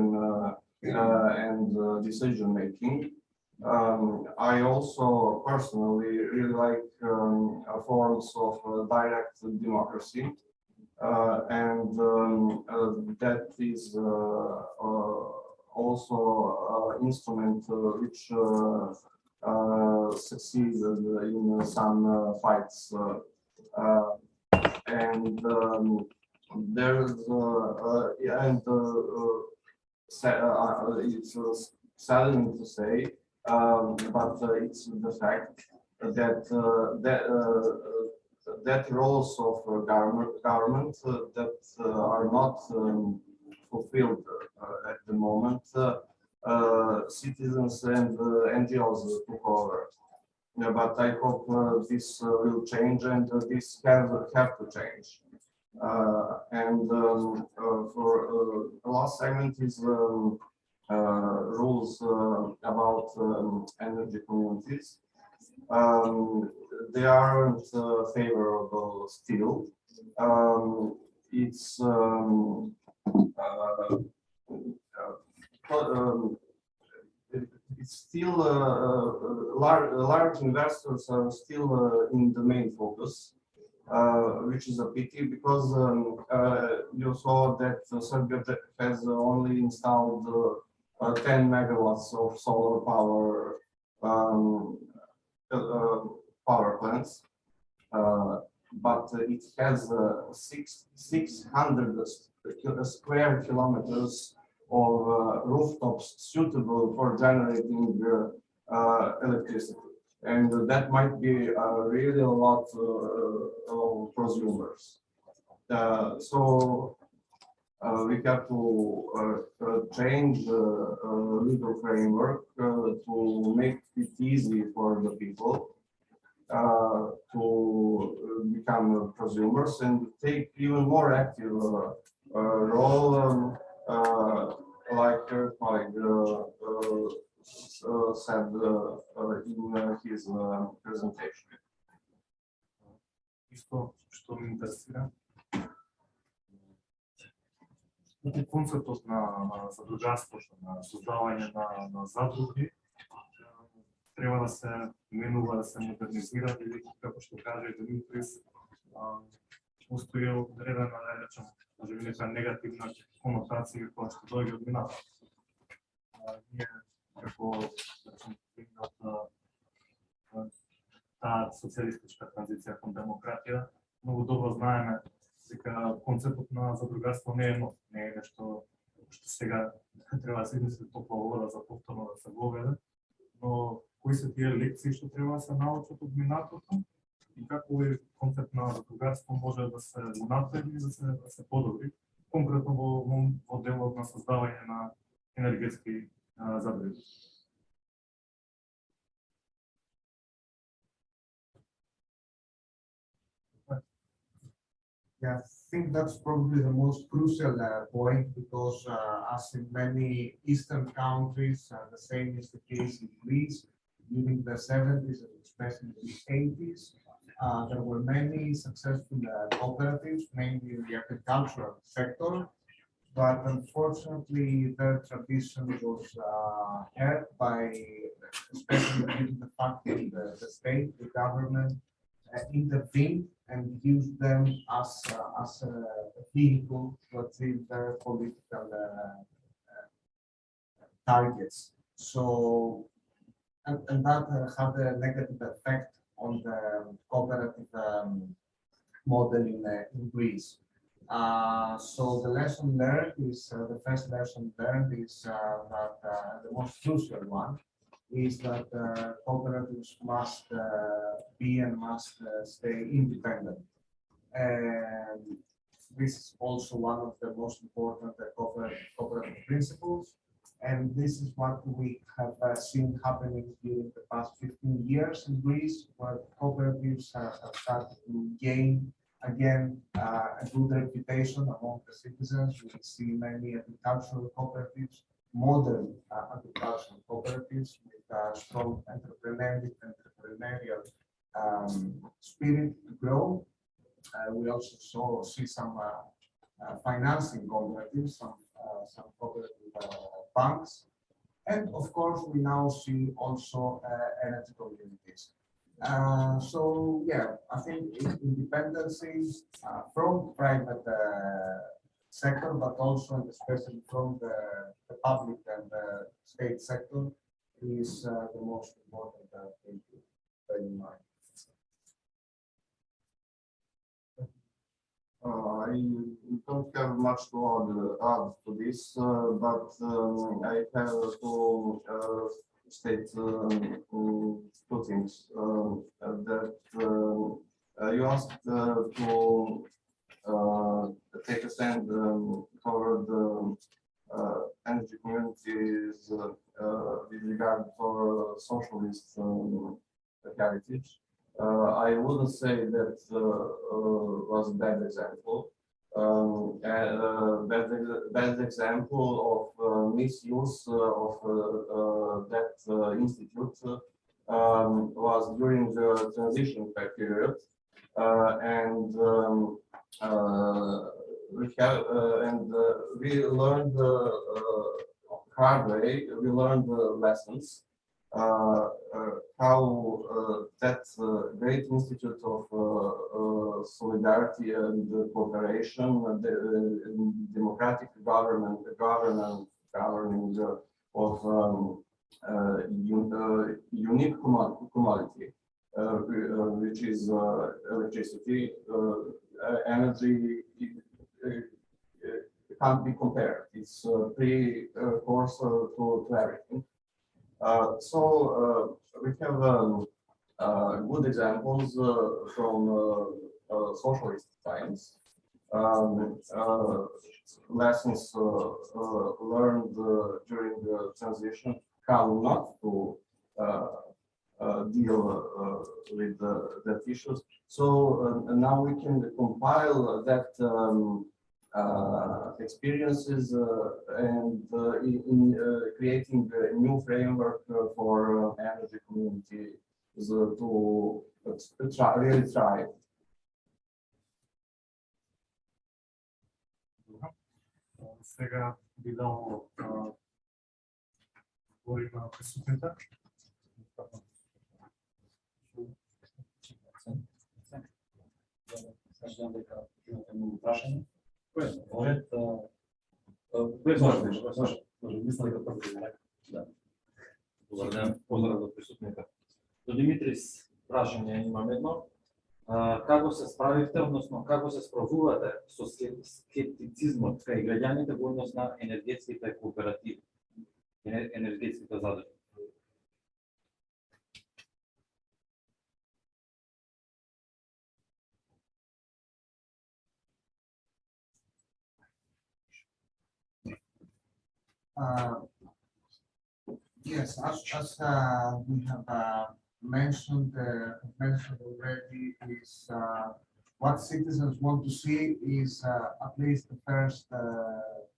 and decision making. I also personally really like forms of direct democracy, and that is also an instrument which succeeded in some fights, and there's it's saddening to say, but it's the fact that that roles of government that are not fulfilled at the moment, citizens and NGOs took over. Yeah, but I hope this will change, and this have to change. And for the last segment is rules about energy communities. They aren't favorable still. It's still large investors are still in the main focus, which is a pity, because you saw that Serbia has only installed 10 megawatts of solar power power plants, but it has 600 square kilometers of rooftops suitable for generating electricity, and that might be really a lot of prosumers. So we have to change the legal framework to make it easy for the people to become prosumers and take even more active role, like your colleague said in his presentation. Исто што ме интересира, концептот на задружарството, на создавање на задруги, треба да се менува, да се модернизира, или како што каже Димитрис, постои одредена, да речем, може би нека негативна конотација која што доаѓа од минатото. Ние како, да речем, таа социјалистичка транзиција кон демократија, многу добро знаеме дека концептот на задругарство не е нов, не е нешто што сега треба да се измисли топла вода за повторно да се воведе, но кои се тие лекции што треба да се научат од минатото и како овој концепт на задругарство може да се унапреди и да се подобри, конкретно во делот на создавање на енергетски задруги. Yeah, I think that's probably the most crucial point because as in many Eastern countries, the same is the case in Greece. During the 70s and especially the 80s, there were many successful cooperatives, mainly in the agricultural sector, but unfortunately their tradition was hurt by, especially due to the fact that the state, the government, intervened and used them as a vehicle to achieve their political targets. So, and that had a negative effect on the cooperative model in Greece. So the lesson learned is, the first lesson learned is that the most crucial one is that cooperatives must be and must stay independent. And this is also one of the most important cooperative principles. And this is what we have seen happening during the past 15 years in Greece, where cooperatives have started to gain again a good reputation among the citizens. We see many agricultural cooperatives, modern agricultural cooperatives with strong entrepreneurial spirit to grow. We also see some financing cooperatives, some cooperative banks, and of course we now see also energy communities. So yeah, I think independency from private sector, but also and especially from the public and the state sector is the most important thing to bear in mind. I don't have much to add to this, but I have to state two things. That you asked to take a stand toward energy communities with regard for socialist heritage. I wouldn't say that was a bad example. Bad example of misuse of that institute was during the transition period, and we learned hard way. We learned lessons. How that great institute of solidarity and cooperation, the democratic governing of unique commodity, which is electricity, energy, can't be compared. It's precursor to everything. So we have good examples from socialist times, lessons learned during the transition, how not to deal with that issues. So now we can compile that experiences and in creating a new framework for energy community to really thrive. Сега би дал говори на присутните. Кажам дека имате многу прашања. Може, мислам дека прво да. Добар ден, поздрав до присутните. До Димитрис прашање имам едно. Како се справивте, односно како се справувате со скептицизмот кај граѓаните во однос на енергетските кооперативи, енергетските задружби? Yes, as we have mentioned already, is what citizens want to see is at least the first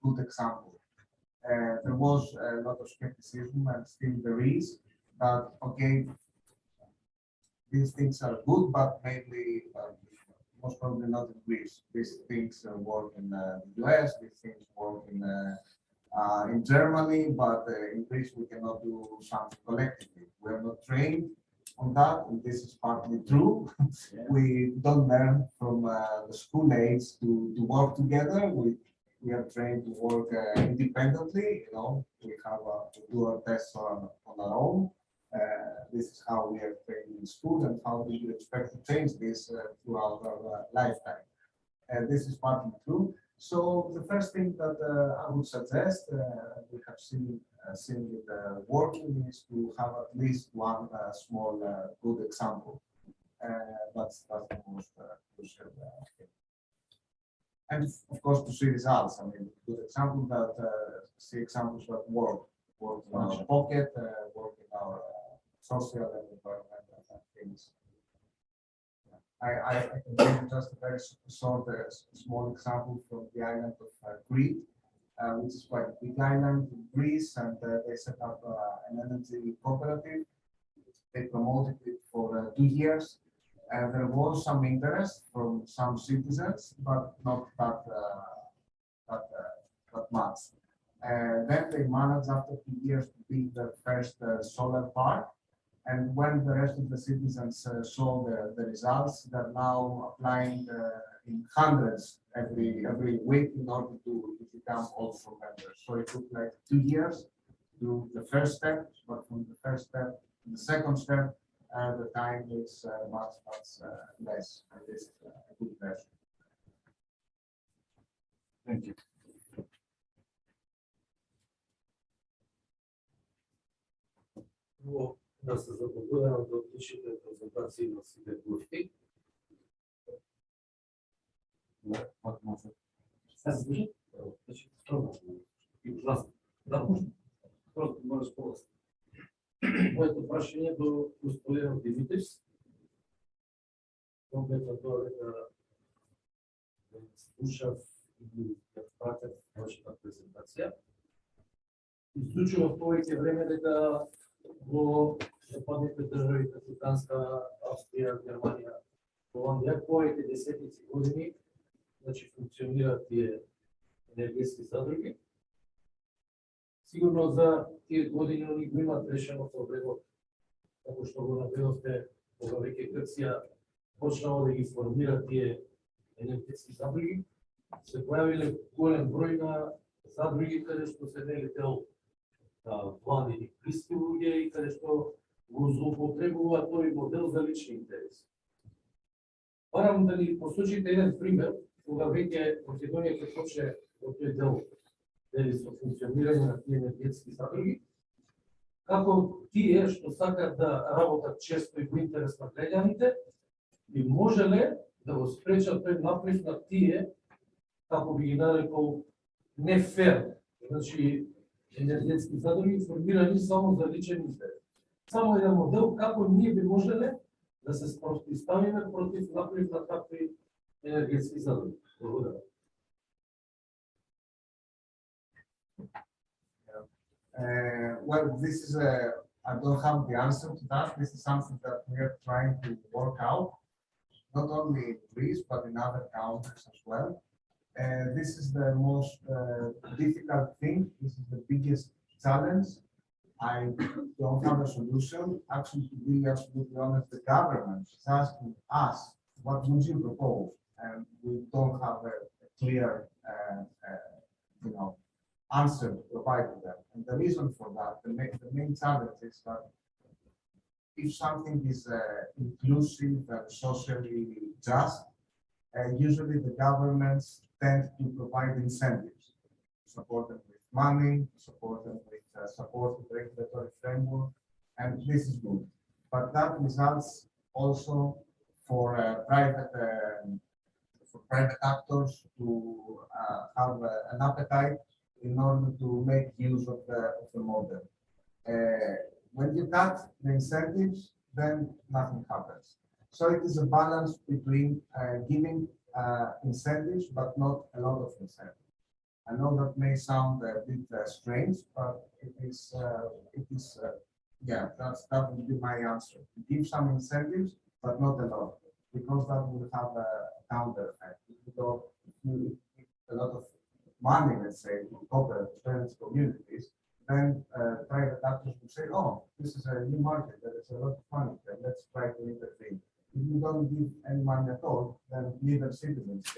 good example. There was a lot of skepticism, and still there is, that okay, these things are good, but maybe most probably not in Greece. These things work in the US, these things work in Germany, but in Greece we cannot do something collectively. We are not trained on that, and this is partly true. We don't learn from the school age to work together. We are trained to work independently. You know, we have to do our tests on our own. This is how we are trained in school, and how we expect to change this throughout our lifetime. And this is partly true. So the first thing that I would suggest, we have seen with working, is to have at least one small good example. That's the most crucial thing. And of course to see results. I mean, good example that see examples that work in our pocket, work in our social and environmental things. I can give you just a very short, small example from the island of Crete, which is quite a big island in Greece, and they set up an energy cooperative. They promoted it for 2 years, and there was some interest from some citizens, but not that much. Then they managed after 2 years to build the first solar park. And when the rest of the citizens saw the results, they're now applying in hundreds every week in order to become also members. So it took like 2 years to do the first step, but from the first step to the second step, the time is much less. And this is a good measure. Thank you. Да се заблагодарам за отличните презентации на сите гости. Сега се служи? Значи, трудно. И ужасно. Да, може. Просто можеш по-лесно. Моето прашање до господин Димитрис. Конкретно тоа дека слушав и да пратев вашата презентација. Изучував повеќе време дека во западните држави како Данска, Австрија, Германија, Холандија, повеќе десетици години, значи функционираат тие енергетски задруги. Сигурно за тие години они го имаат решено проблемот, како што го наведовте, кога веќе Грција почнала да ги формира тие енергетски задруги, се појавиле голем број на задруги каде што се нели дел владени блиски луѓе и каде што го злоупотребува тој модел за лични интереси. Барам да ни посочите еден пример, кога веќе Македонија ќе почне во тој дел дели со функционирање на тие енергетски задруги, како тие што сакат да работат често и во интерес на граѓаните, би можеле да го спречат тој наплив на тие, како би ги нарекол, не фер, значи енергетски задруги формирани само за личен интерес. само еден модел како ние би можеле да се спротивставиме против наплив на такви енергетски задруги. Благодарам. Well, this is I don't have the answer to that. This is something that we are trying to work out, not only in Greece, but in other countries as well. This is the most difficult thing. This is the biggest challenge. I don't have a solution. Actually, to be absolutely honest, the government is asking us, what would you propose? And we don't have a clear, answer to provide to them. And the reason for that, the main challenge is that if something is inclusive and socially just, usually the governments tend to provide incentives, support them with money, support them with support with regulatory framework, and this is good. But that results also for private actors to have an appetite in order to make use of the model. When you cut the incentives, then nothing happens. So it is a balance between giving incentives, but not a lot of incentives. I know that may sound a bit strange, but that would be my answer. Give some incentives, but not a lot, because that will have a counter effect. If you give a lot of money, let's say, to cooperate with communities, then private actors will say, oh, this is a new market, there is a lot of money there, let's try to intervene. If you don't give any money at all, then neither citizens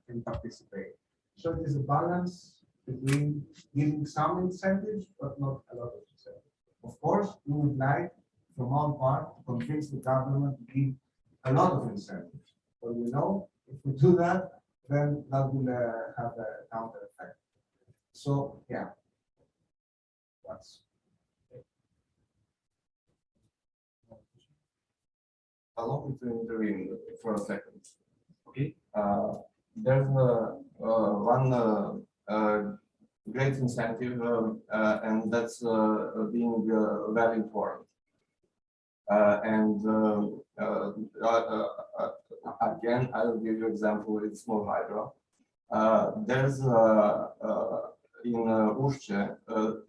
can participate. So it is a balance between giving some incentives, but not a lot of incentives. Of course, we would like, from our part, to convince the government to give a lot of incentives. But we know if we do that, then that will have a counter effect. So, yeah, that's. Allow me to intervene for a second. Okay. There's one great incentive, and that's being well informed. Again, I will give you an example with small hydro. There's in Ušće,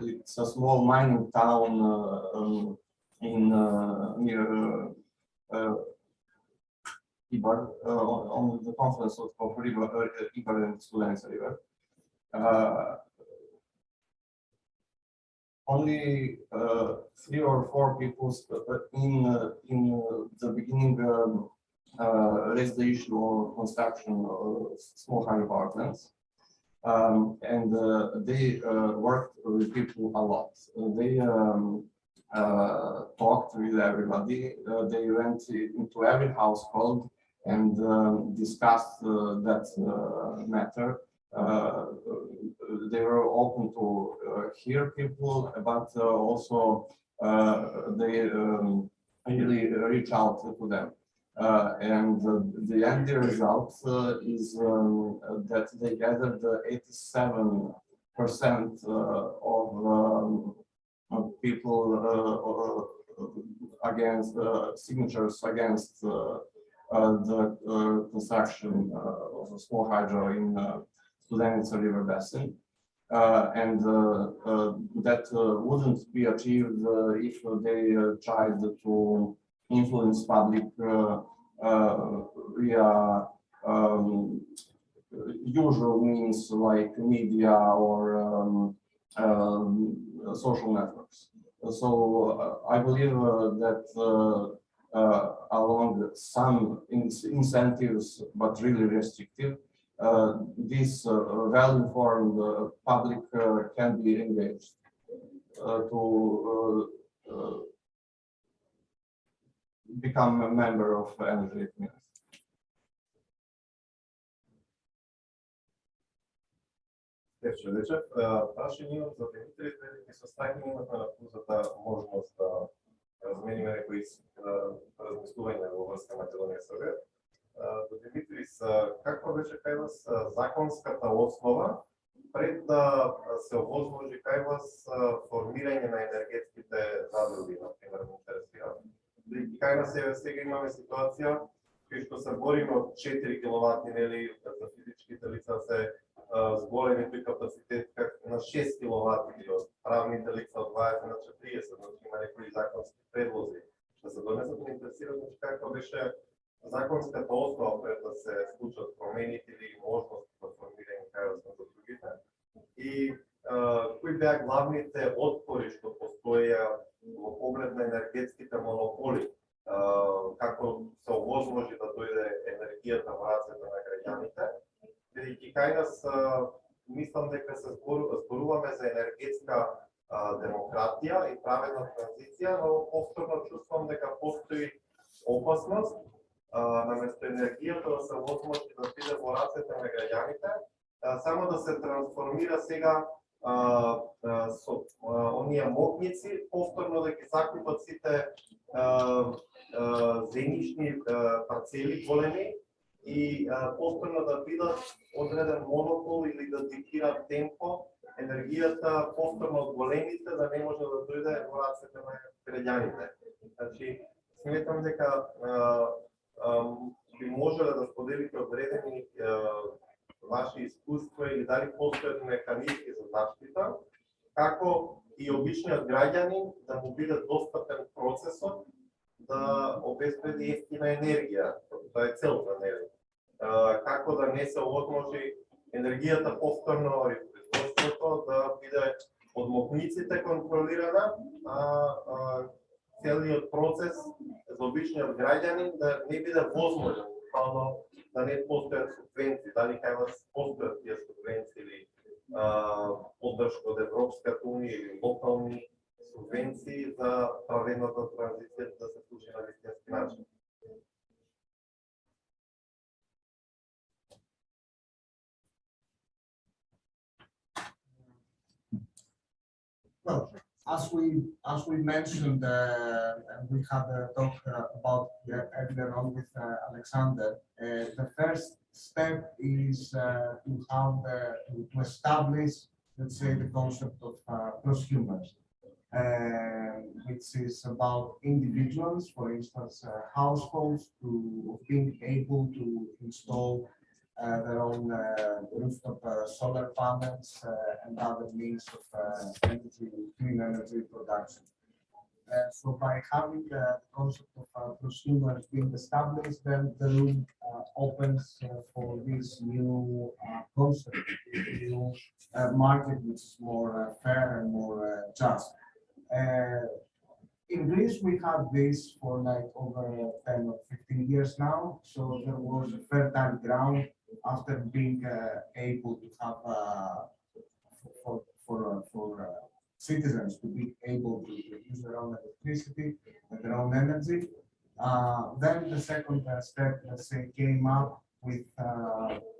it's a small mining town near Ibar, on the confluence of Ibar and Studenica River. Only 3 or 4 people in the beginning raised the issue of construction of small hydro power plants, and they worked with people a lot. They talked with everybody. They went into every household and discussed that matter. They were open to hear people, but also they really reach out to them. And the end result is that they gathered 87% of people against signatures against the construction of a small hydro in Studenica River basin, and that wouldn't be achieved if they tried to influence public via usual means like media or social networks. So I believe that along some incentives, but really restrictive, this well-informed public can be engaged to become a member of energy community. Прашање имам за Димитрис, дали со стајни имате на пузата можност да размениме некои размислувања во врска Македонија и Србија. До Димитрис, каква беше кај вас законската основа пред да се овозможи кај вас формирање на енергетските задруги, например, ме интересира. Кај нас сега имаме ситуација кај што се бориме од 4 киловатни, нели, за физичките лица се зголеми тој капацитет на 6 киловатни, или од правните лица од 20 на 40, значи има некои законски предлози да се донесат. Ме интересира, значи, каква беше законската основа пред да се случат промените или можности за формирање кај вас на другите. И кои беа главните отпори што постоја во поглед на енергетските монополи, како се овозможи да дојде енергијата во рацете на граѓаните. Бидејќи кај нас мислам дека се зборуваме за енергетска демократија и праведна транзиција, но повторно чувствувам дека постои опасност наместо енергијата да се овозможи да биде во рацете на граѓаните, само да се трансформира сега со оние мокници, повторно да ги закупат сите земјишни парцели големи и повторно да бидат одреден монопол или да диктираат темпо енергијата повторно од големите да не може да дојде во рацете на граѓаните. Значи, сметам дека би можеле да споделите одредени ваши искуства или дали постојат механизми за заштита, како и обичниот граѓанин да му биде достапен процесот да обезбеди ефтина енергија. Тоа е целта, нели? Како да не се овозможи енергијата повторно и производството да биде од мокниците контролирана, а целиот процес за обичниот граѓанин да не биде возможен, да не постојат субвенции, дали кај вас постојат тие субвенции или поддршка од Европската унија или локални субвенции за праведната транзиција да се случи на вистински начин. Well, as we mentioned, and we had a talk about earlier on with Alexander, the first step is to establish, let's say, the concept of prosumers, which is about individuals, for instance, households, being able to install their own rooftop solar panels and other means of clean energy production. So by having the concept of prosumers being established, then the room opens for this new concept, new market which is more fair and more just. In Greece, we had this for like over 10 or 15 years now, so there was a fertile ground after being able to have for citizens to be able to use their own electricity and their own energy. Then the second step, let's say, came up with,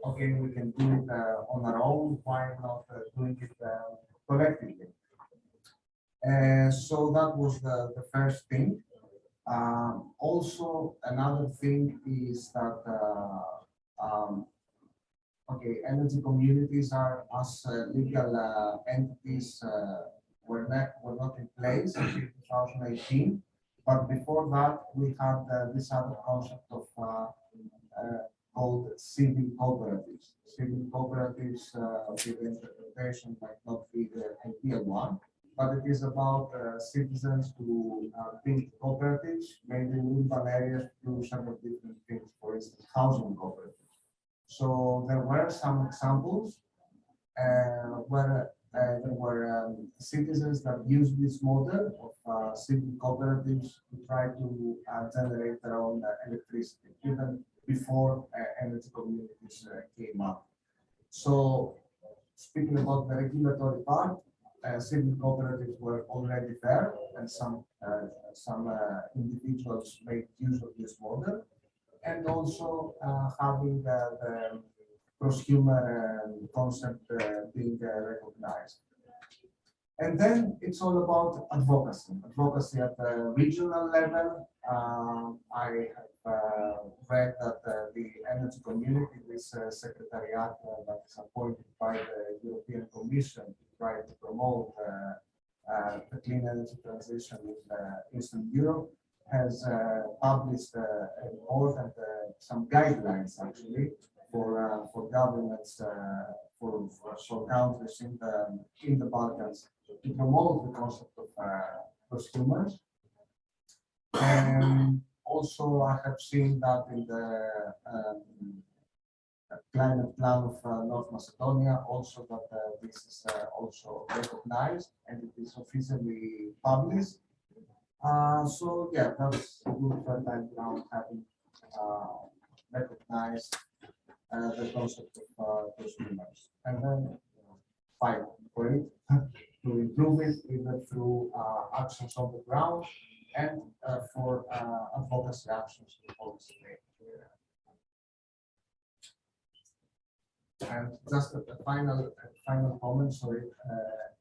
okay, we can do it on our own, why not doing it collectively? So that was the first thing. Also, another thing is that okay, energy communities are as legal entities were not in place until 2018. But before that, we had this other concept of called civil cooperatives. Civil cooperatives, with the interpretation might not be the ideal one, but it is about citizens to build cooperatives, mainly in urban areas, to do several different things, for instance, housing cooperatives. So there were some examples where there were citizens that used this model of civil cooperatives to try to generate their own electricity, even before energy communities came up. So speaking about the regulatory part, civil cooperatives were already there, and some individuals made use of this model, and also having the prosumer concept being recognized. And then it's all about advocacy at the regional level. I have read that the energy community, this secretariat that is appointed by the European Commission to try to promote the clean energy transition in Eastern Europe, has published a report and some guidelines actually for governments for countries in the Balkans to promote the concept of prosumers. And also I have seen that in the climate plan of North Macedonia, also that this is also recognized and it is officially published. So yeah, that's a good fertile ground, having recognized the concept of prosumers, and then fight for it to improve it either through actions on the ground and for advocacy actions in policy. And just a final comment, sorry,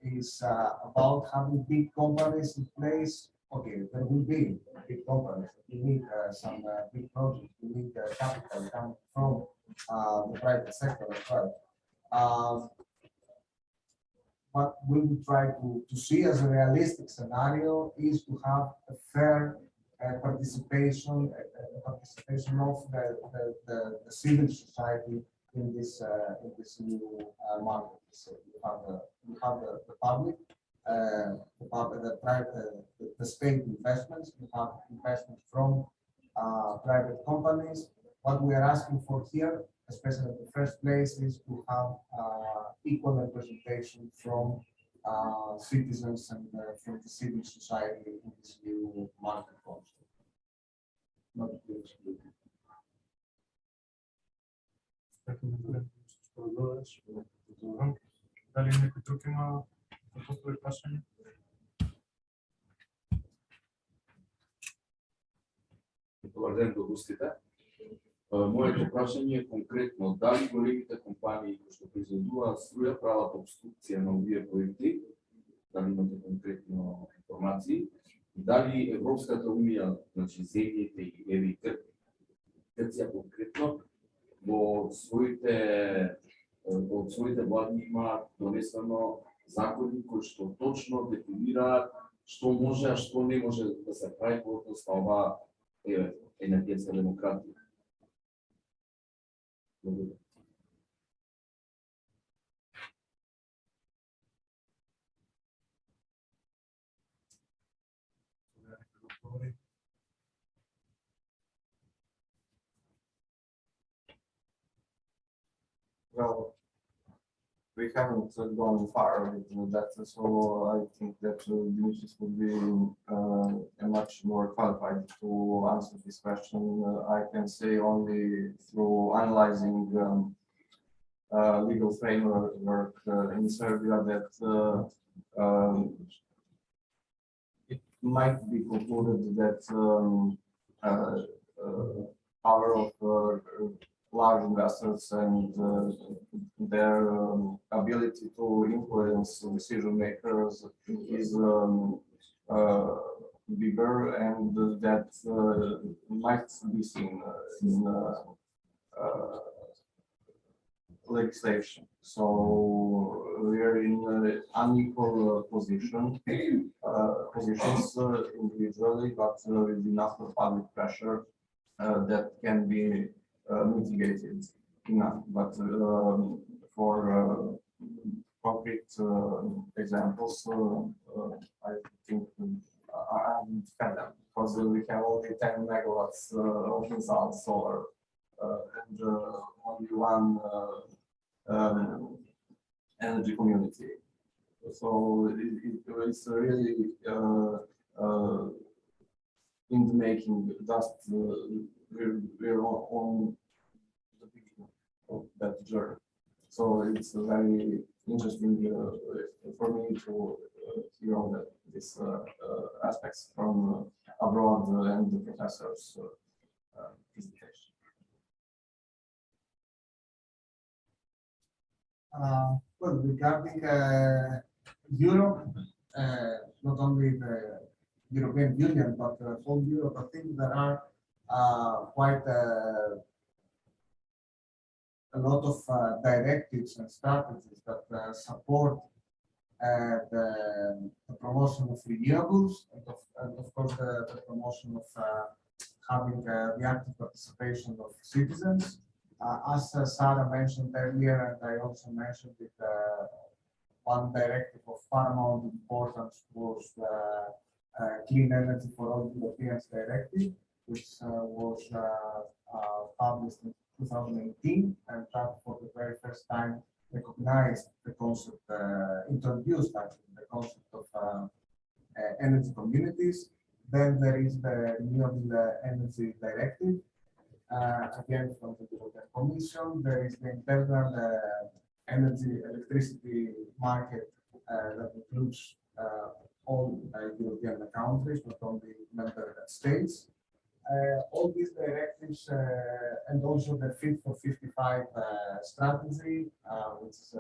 is about having big companies in place. Okay, there will be big companies. We need some big projects. We need capital coming from the private sector as well. What we will try to see as a realistic scenario is to have a fair participation of the civil society in this new market. So you have the public, the private, the state investments. You have investment from private companies. What we are asking for here, especially in the first place, is to have equal representation from citizens and from the civil society in this new market concept. Not to be excluded. Дали некој друг има да постави прашање? Добар ден до гостите. Моето прашање е конкретно дали големите компании кои што произведуваат струја прават обструкција на овие проекти, дали имате конкретно информации, дали Европската унија, значи земјите и енергетска конкретно во од своите влади имаат донесено закони кои што точно дефинираат што може, а што не може да се прави во однос на оваа енергетска демократија. Благодаря. Well, we haven't gone far with that, so I think that Dimitris would be much more qualified to answer this question. I can say only through analyzing legal framework in Serbia that it might be concluded that power of large investors and their ability to influence decision makers is bigger, and that might be seen in legislation. So we are in unequal positions individually, but with enough public pressure that can be mitigated enough. But for concrete examples, I think I haven't had them because we have only 10 megawatts of installed solar and only one energy community. So it's really in the making. Just we're on the beginning of that journey. So it's very interesting for me to hear all these aspects from abroad and the professors' presentation. Well, regarding Europe, not only the European Union, but whole Europe, I think there are quite a lot of directives and strategies that support the promotion of renewables and of course the promotion of having the active participation of citizens. As Sarah mentioned earlier, and I also mentioned it, one directive of paramount importance was the Clean Energy for All Europeans Directive, which was published in 2018, and that for the very first time recognized the concept, introduced actually the concept of energy communities. Then there is the Renewable Energy Directive, again from the European Commission. There is the internal electricity market that includes all European countries, not only member states. All these directives and also the Fit for 55 strategy, which is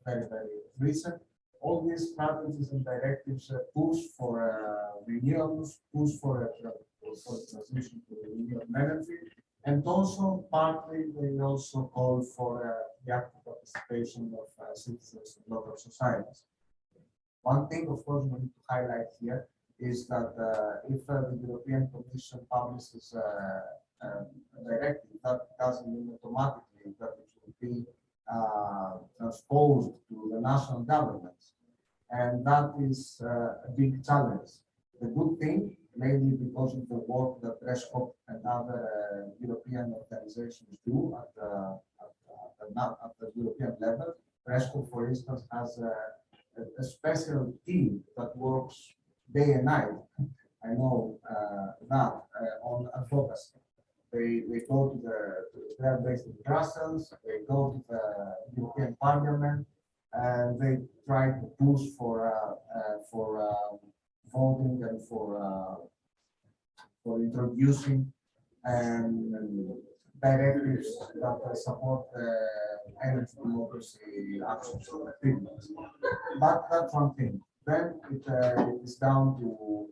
very, very recent. All these strategies and directives push for renewables, push for transition to renewable energy, and also partly they also call for the active participation of citizens and local societies. One thing, of course, we need to highlight here is that if the European Commission publishes a directive, that doesn't mean automatically that it will be transposed to the national governments. And that is a big challenge. The good thing, mainly because of the work that Resco and other European organizations do at the European level. Resco, for instance, has a special team that works day and night. I know that on advocacy. They go to they are based in Brussels, they go to the European Parliament, and they try to push for voting and for introducing directives that support energy democracy actions or activities. But that's one thing. Then it is down to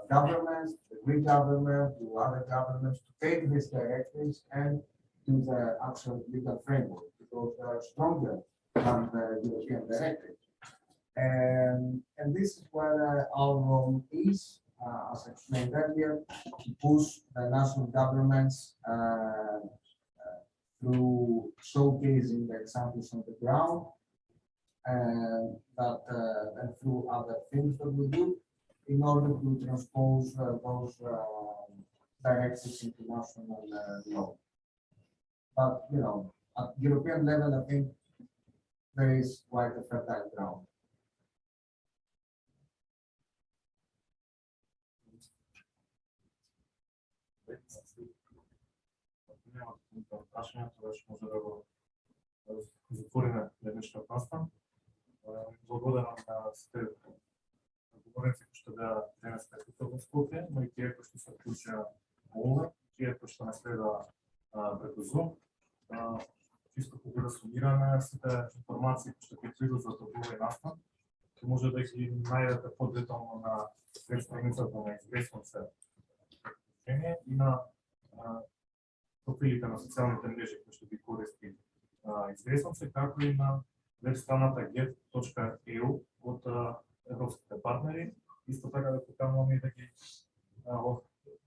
governments, the Greek government, to other governments to take these directives and to the actual legal framework, because they are stronger than the European directive. And this is where our role is, as explained earlier, to push the national governments through showcasing the examples on the ground, and through other things that we do in order to transpose those directives into national law. But at European level, I think there is quite a fertile ground. Прашањето беше може да го затвориме веднашниот настан. Благодарам на сите говорници кои што беа денес тука во Скопје, но и тие кои што се вклучија онлайн, тие кои што не следа преку Zoom. Чисто кога да сумираме сите информации кои што ќе придозат од овој настан, ќе може да ги најдете подетално на веб страницата на известно се и на профилите на социјалните мрежи кои што ги користи известно се, како и на веб страната get.eu од европските партнери. Исто така да покануваме и да ги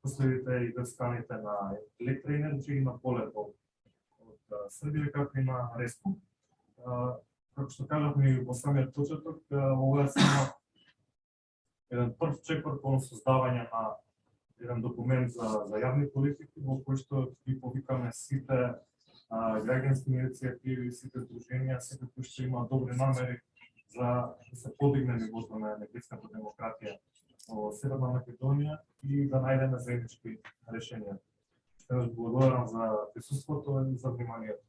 последите и веб страните на Електричната и на Монополот од Србија, како и на Resco. Како што кажавме и во самиот почеток, ова е само еден прв чекор кон создавање на еден документ за јавни политики, во кој што ги повикаме сите граѓански иницијативи, сите здруженија, сите кои што имаат добри намери за да се подигне нивото на енергетската демократија во Северна Македонија и да најдеме заеднички решенија. Ще благодарам за присуството и за вниманието.